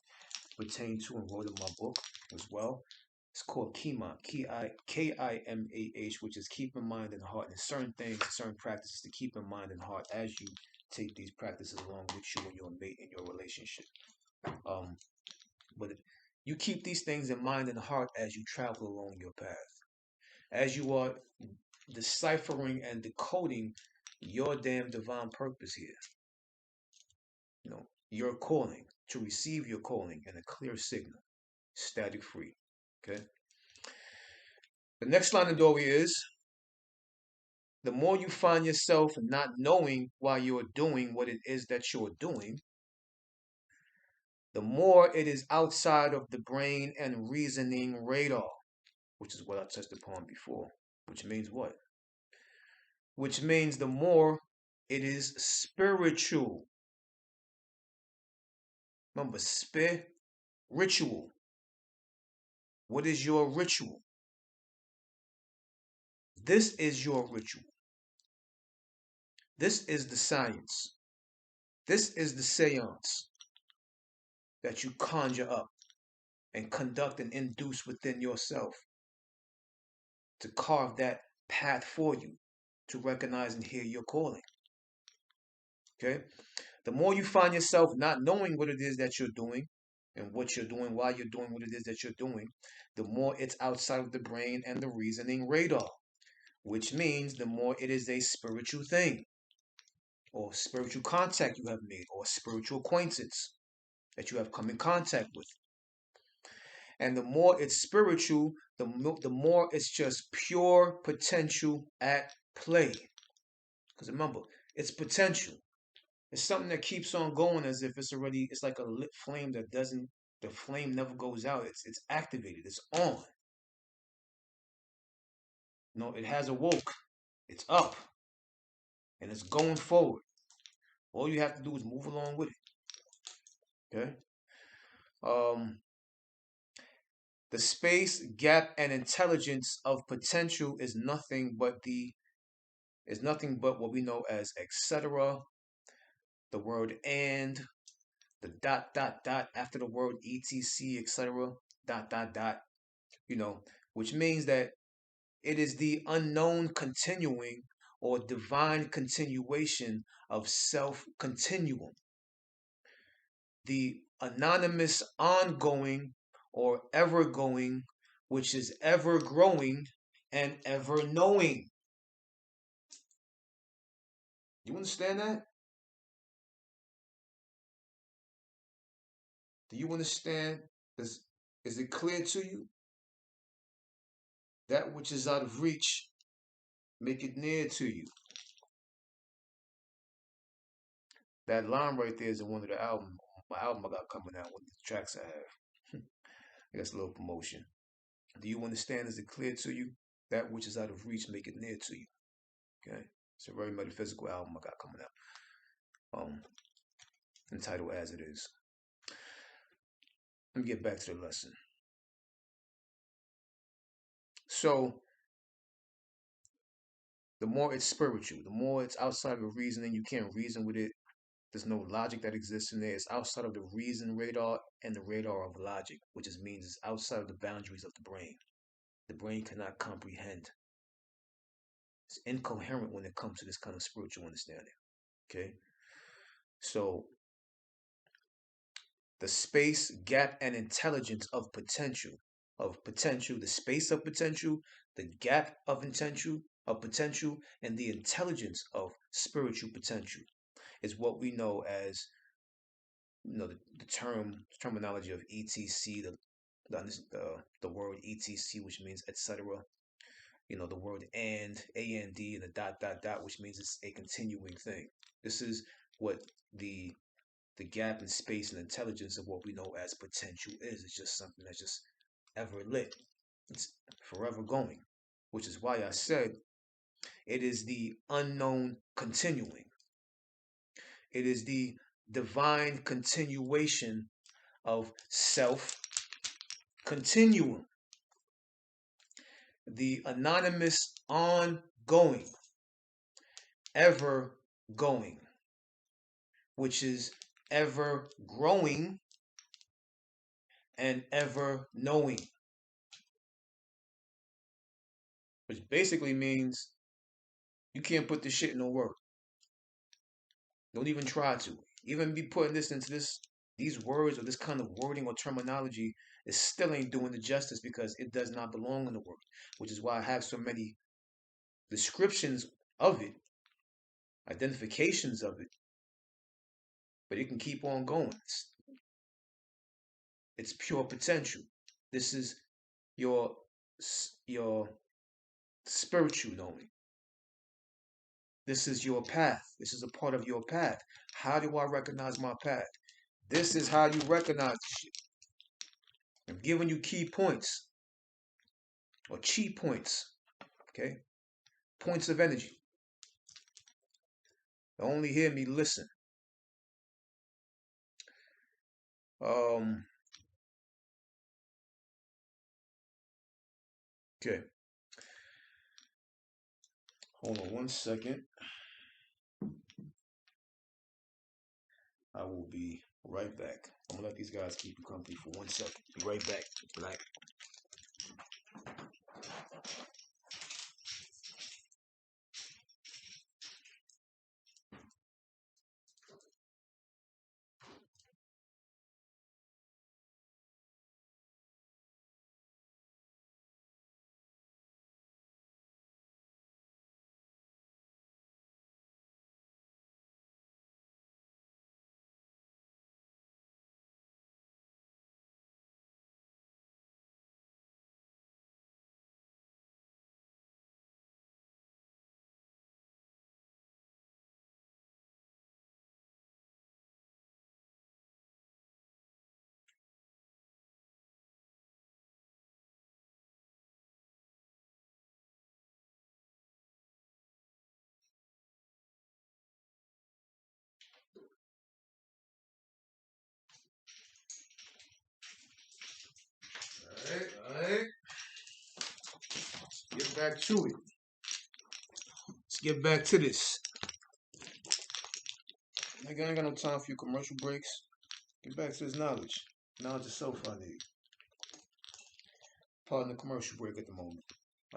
pertained to and wrote in my book as well. It's called Kimah, Kimah, which is keep in mind and heart, and certain things, certain practices to keep in mind and heart as you take these practices along with you and your mate in your relationship. But you keep these things in mind and heart as you travel along your path, as you are deciphering and decoding your damn divine purpose here. You know, your calling, to receive your calling in a clear signal, static free. Okay. The next line of Dory is the more you find yourself not knowing why you're doing what it is that you're doing, the more it is outside of the brain and reasoning radar, which is what I touched upon before. Which means what? Which means the more it is spiritual. Remember, ritual. What is your ritual? This is your ritual. This is the science. This is the seance that you conjure up and conduct and induce within yourself to carve that path for you to recognize and hear your calling. Okay? The more you find yourself not knowing what it is that you're doing and what you're doing, why you're doing what it is that you're doing, the more it's outside of the brain and the reasoning radar, which means the more it is a spiritual thing or spiritual contact you have made or spiritual acquaintance that you have come in contact with. And the more it's spiritual, the more it's just pure potential at play. Because remember, it's potential. It's something that keeps on going as if it's like a lit flame that doesn't, the flame never goes out. It's activated. It's on. No, it has awoke. It's up and it's going forward. All you have to do is move along with it. Okay. Um, the space, gap, and intelligence of potential is nothing but what we know as etc. The word and, the dot dot dot after the word etc. etc. Dot dot dot. You know, which means that it is the unknown continuing or divine continuation of self continuum, the anonymous ongoing or ever going, which is ever growing and ever knowing. You understand that? Do you understand? Is, is it clear to you? That which is out of reach, make it near to you. That line right there is in one of the album, my album I got coming out, one of the tracks I have. I guess a little promotion. Do you understand? Is it clear to you? That which is out of reach, make it near to you. Okay? It's a very metaphysical album I got coming out. Entitled As It Is. Let me get back to the lesson. So, the more it's spiritual, the more it's outside of the reasoning, you can't reason with it. There's no logic that exists in there. It's outside of the reason radar and the radar of logic, which just means it's outside of the boundaries of the brain. The brain cannot comprehend. It's incoherent when it comes to this kind of spiritual understanding. Okay? So, the space, gap, and intelligence of potential, the space of potential, the gap of potential, and the intelligence of spiritual potential is what we know as, the terminology of etc, the word etc, which means etc. The word and the dot dot dot, which means it's a continuing thing. This is what the gap in space and intelligence of what we know as potential is. It's just something that's just ever lit. It's forever going, which is why I said it is the unknown continuing. It is the divine continuation of self continuum. The anonymous ongoing, ever going, which is ever growing and ever knowing. Which basically means you can't put this shit in no work. Don't even try to. Even be putting this into these words or this kind of wording or terminology, it still ain't doing the justice because it does not belong in the word. Which is why I have so many descriptions of it, identifications of it, but it can keep on going. It's pure potential. This is your your spiritual knowing. This is your path. This is a part of your path. How do I recognize my path? This is how you recognize the shit. I'm giving you key points or chi points. Okay? Points of energy. Only hear me, listen. Okay. Hold on 1 second. I will be right back. I'm gonna let these guys keep you company for 1 second. Be right back. Black. Alright, let's get back to it. Let's get back to this. I ain't got no time for your commercial breaks. Get back to this knowledge. Knowledge itself I need. Pardon the commercial break at the moment.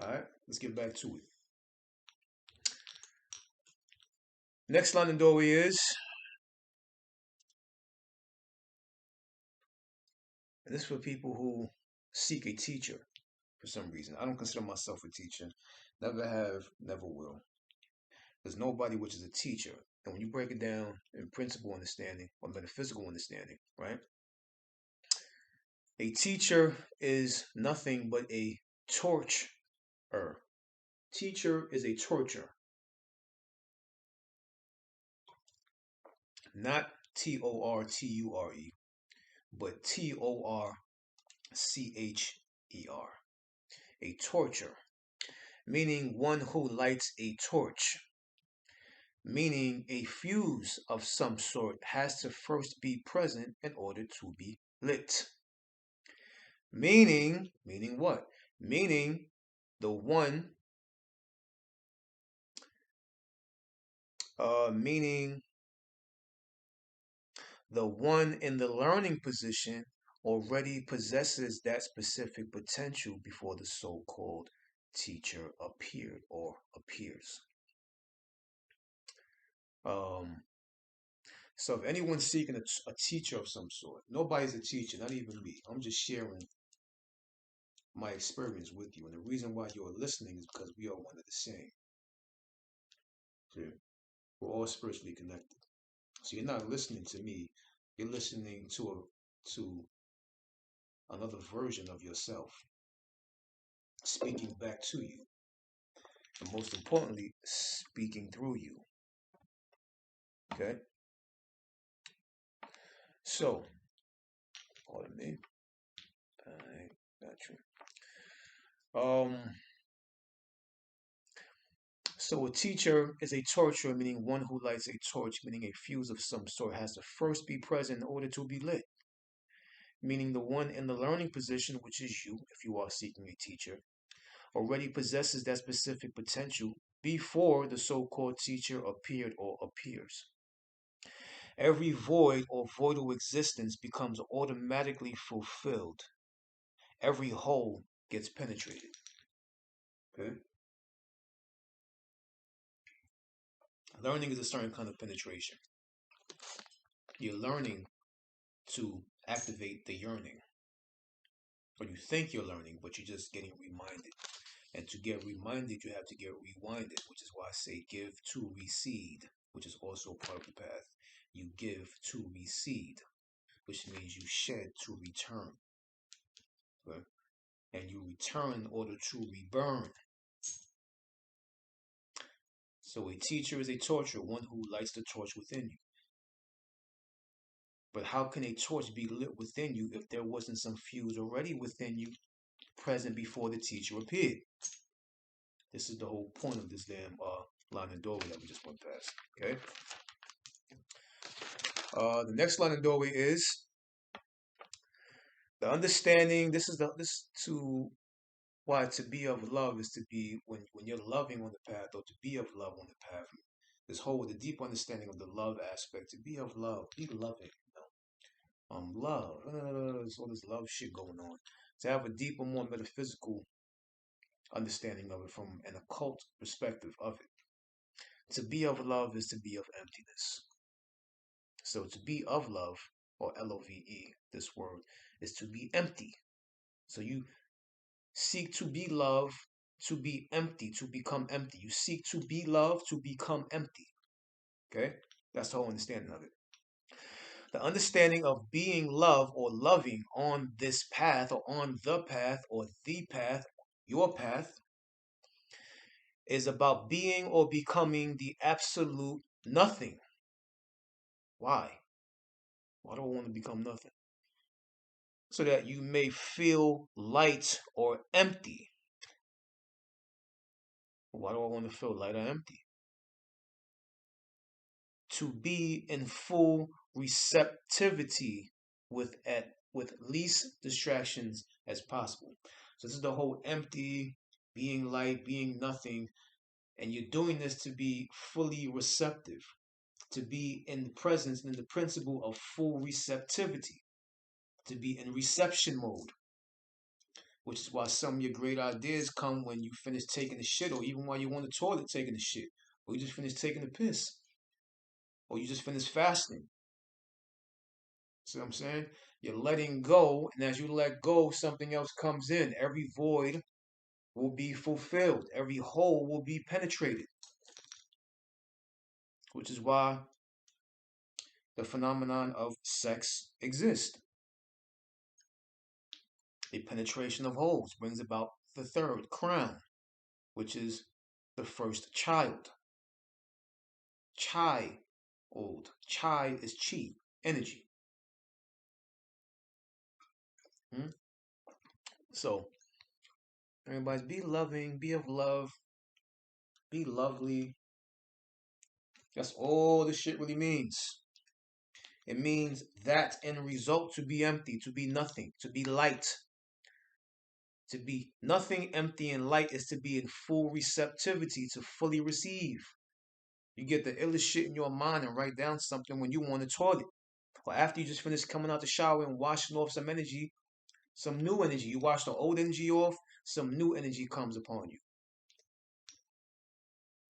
Alright, let's get back to it. Next line in doorway is, and this is for people who seek a teacher for some reason. I don't consider myself a teacher. Never have, never will. There's nobody which is a teacher. And when you break it down in principle understanding or metaphysical understanding, right? A teacher is nothing but a torturer. Teacher is a torture. Not Torture, but Torcher. A torture, meaning one who lights a torch, meaning a fuse of some sort has to first be present in order to be lit. Meaning what? Meaning the one, meaning the one in the learning position already possesses that specific potential before the so-called teacher appeared or appears. So if anyone's seeking a teacher of some sort, nobody's a teacher, not even me. I'm just sharing my experience with you. And the reason why you're listening is because we are one and the same. Okay? We're all spiritually connected. So you're not listening to me. You're listening to another version of yourself speaking back to you. And most importantly, speaking through you. Okay? So, pardon me. I got you. So a teacher is a torturer, meaning one who lights a torch, meaning a fuse of some sort has to first be present in order to be lit. Meaning the one in the learning position, which is you, if you are seeking a teacher, already possesses that specific potential before the so-called teacher appeared or appears. Every void or voidal existence becomes automatically fulfilled. Every hole gets penetrated. Okay? Learning is a certain kind of penetration. You're learning to activate the yearning. Or you think you're learning, but you're just getting reminded. And to get reminded, you have to get rewinded, which is why I say give to recede, which is also part of the path. You give to recede, which means you shed to return. Okay? And you return in order to reburn. So a teacher is a torturer, one who lights the torch within you. But how can a torch be lit within you if there wasn't some fuse already within you present before the teacher appeared? This is the whole point of this damn line and doorway that we just went past. Okay. The next line and doorway is the understanding. This to why to be of love is to be when you're loving on the path, or to be of love on the path. This whole the deep understanding of the love aspect. To be of love, be loving. Love. There's all this love shit going on. To have a deeper, more metaphysical understanding of it from an occult perspective of it. To be of love is to be of emptiness. So to be of love, or love, this word, is to be empty. So you seek to be love, to be empty, to become empty. You seek to be love, to become empty. Okay? That's the whole understanding of it. The understanding of being love or loving on this path or on the path or the path, your path, is about being or becoming the absolute nothing. Why? Why do I want to become nothing? So that you may feel light or empty. Why do I want to feel light or empty? To be in full receptivity with least distractions as possible. So this is the whole empty, being light, being nothing, and you're doing this to be fully receptive, to be in the presence and in the principle of full receptivity, to be in reception mode, which is why some of your great ideas come when you finish taking the shit, or even while you're on the toilet taking the shit, or you just finish taking the piss, or you just finish fasting. See what I'm saying? You're letting go, and as you let go, something else comes in. Every void will be fulfilled, every hole will be penetrated, which is why the phenomenon of sex exists. A penetration of holes brings about the third crown, which is the first child. Chai old. Chai is chi, energy. Hmm? So, everybody's be loving, be of love, be lovely. That's all this shit really means. It means that in result to be empty, to be nothing, to be light. To be nothing, empty, and light is to be in full receptivity, to fully receive. You get the illest shit in your mind and write down something when you want to toilet. Or after you just finish coming out the shower and washing off some energy, some new energy. You wash the old energy off, some new energy comes upon you.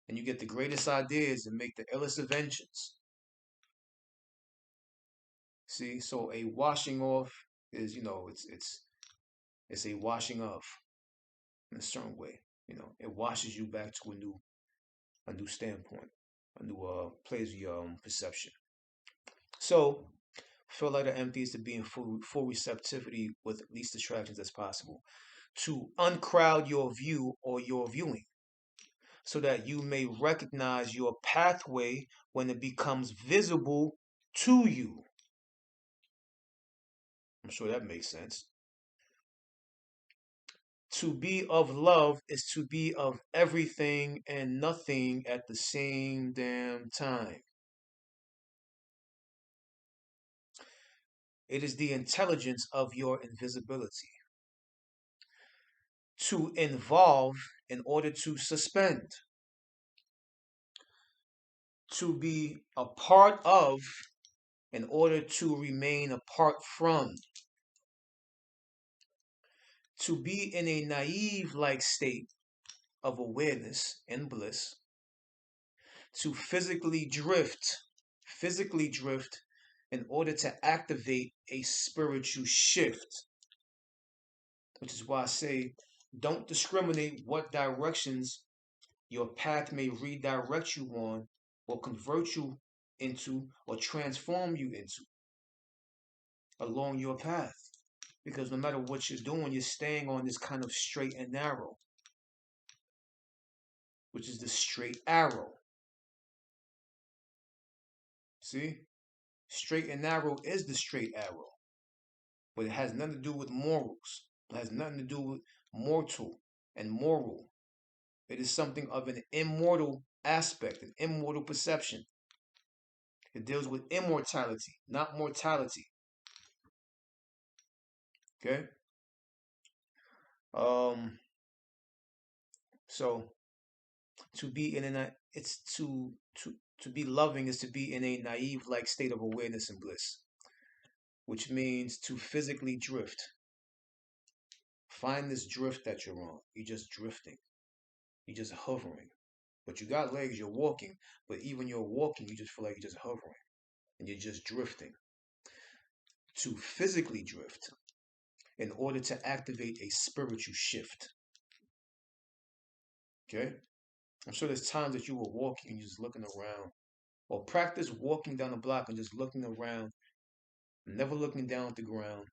And you get the greatest ideas and make the illest inventions. See, so a washing off is, it's a washing of in a certain way. It washes you back to a new standpoint, a new place of your perception. So feel like the empty is to be in full receptivity with least distractions as possible. To uncrowd your view or your viewing, so that you may recognize your pathway when it becomes visible to you. I'm sure that makes sense. To be of love is to be of everything and nothing at the same damn time. It is the intelligence of your invisibility. To involve in order to suspend. To be a part of in order to remain apart from. To be in a naive like state of awareness and bliss. To physically drift in order to activate a spiritual shift. Which is why I say, don't discriminate what directions your path may redirect you on, or convert you into, or transform you into along your path. Because no matter what you're doing, you're staying on this kind of straight and narrow, which is the straight arrow. See? Straight and narrow is the straight arrow, but it has nothing to do with morals. It has nothing to do with mortal and moral. It is something of an immortal aspect, an immortal perception. It deals with immortality, not mortality. Okay? Um, so to be in a it's to be loving is to be in a naive like state of awareness and bliss, which means to physically drift. Find this drift that you're on. You're just drifting. You're just hovering. But you got legs, you're walking, but even you're walking, you just feel like you're just hovering and you're just drifting. To physically drift in order to activate a spiritual shift. Okay? I'm sure there's times that you were walking and you're just looking around. Or practice walking down the block and just looking around, never looking down at the ground,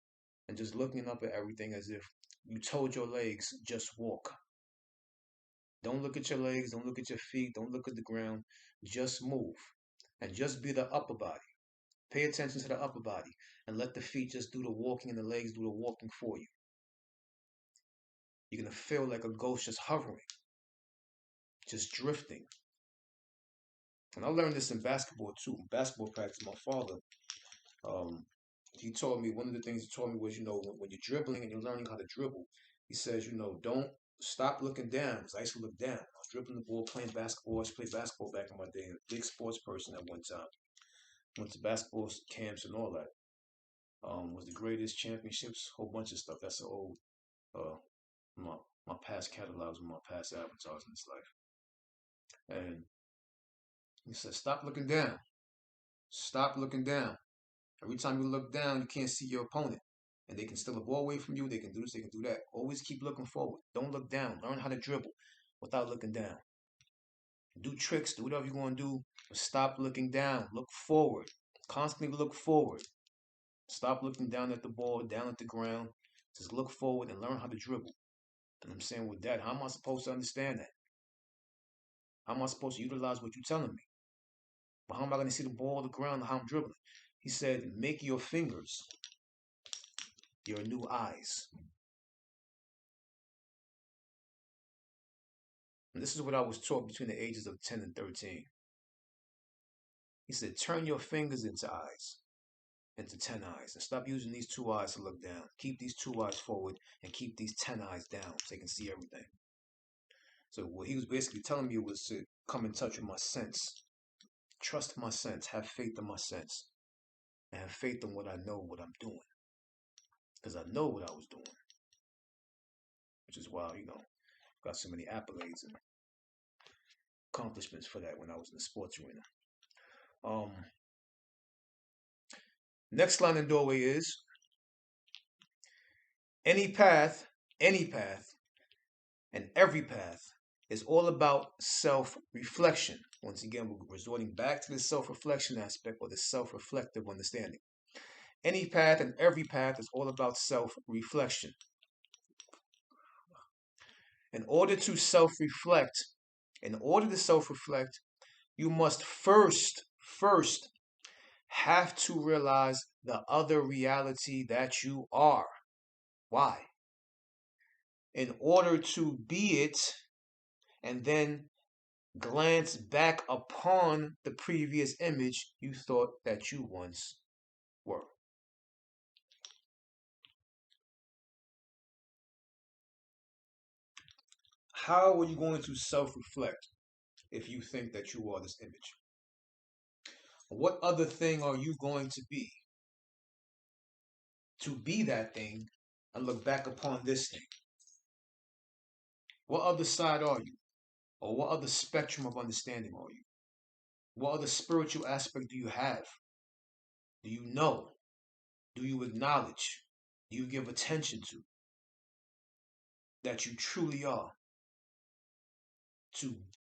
and just looking up at everything as if you told your legs, just walk. Don't look at your legs, don't look at your feet, don't look at the ground. Just move. And just be the upper body. Pay attention to the upper body and let the feet just do the walking and the legs do the walking for you. You're going to feel like a ghost just hovering, just drifting. And I learned this in basketball too. Basketball practice, my father, um, he taught me, one of the things he taught me was, when you're dribbling and you're learning how to dribble, He says, don't stop looking down. Because I used to look down. I was dribbling the ball, playing basketball. I used to play basketball back in my day. A big sports person at one time. Went to basketball camps and all that. Was the greatest championships, whole bunch of stuff. That's an old uh my my past catalogs and my past avatars in this life. And he said, stop looking down. Stop looking down. Every time you look down, you can't see your opponent. And they can steal the ball away from you. They can do this, they can do that. Always keep looking forward. Don't look down. Learn how to dribble without looking down. Do tricks, do whatever you're going to do, but stop looking down. Look forward. Constantly look forward. Stop looking down at the ball, down at the ground. Just look forward and learn how to dribble. And I'm saying with that, how am I supposed to understand that? How am I supposed to utilize what you're telling me? But how am I going to see the ball on the ground and how I'm dribbling? He said, make your fingers your new eyes. And this is what I was taught between the ages of 10 and 13. He said, turn your fingers into eyes, into 10 eyes, and stop using these 2 eyes to look down. Keep these 2 eyes forward and keep these 10 eyes down so they can see everything. So what he was basically telling me was to come in touch with my sense. Trust my sense. Have faith in my sense. And have faith in what I know, what I'm doing. Because I know what I was doing. Which is why, got so many accolades and accomplishments for that when I was in the sports arena. Next line in doorway is any path, and every path is all about self-reflection. Once again, we're resorting back to the self-reflection aspect or the self-reflective understanding. Any path and every path is all about self-reflection. In order to self-reflect, you must first have to realize the other reality that you are. Why? In order to be it and then glance back upon the previous image you thought that you once were. How are you going to self-reflect if you think that you are this image? What other thing are you going to be that thing and look back upon this thing? What other side are you? Or what other spectrum of understanding are you? What other spiritual aspect do you have? Do you know? Do you acknowledge? Do you give attention to? That you truly are to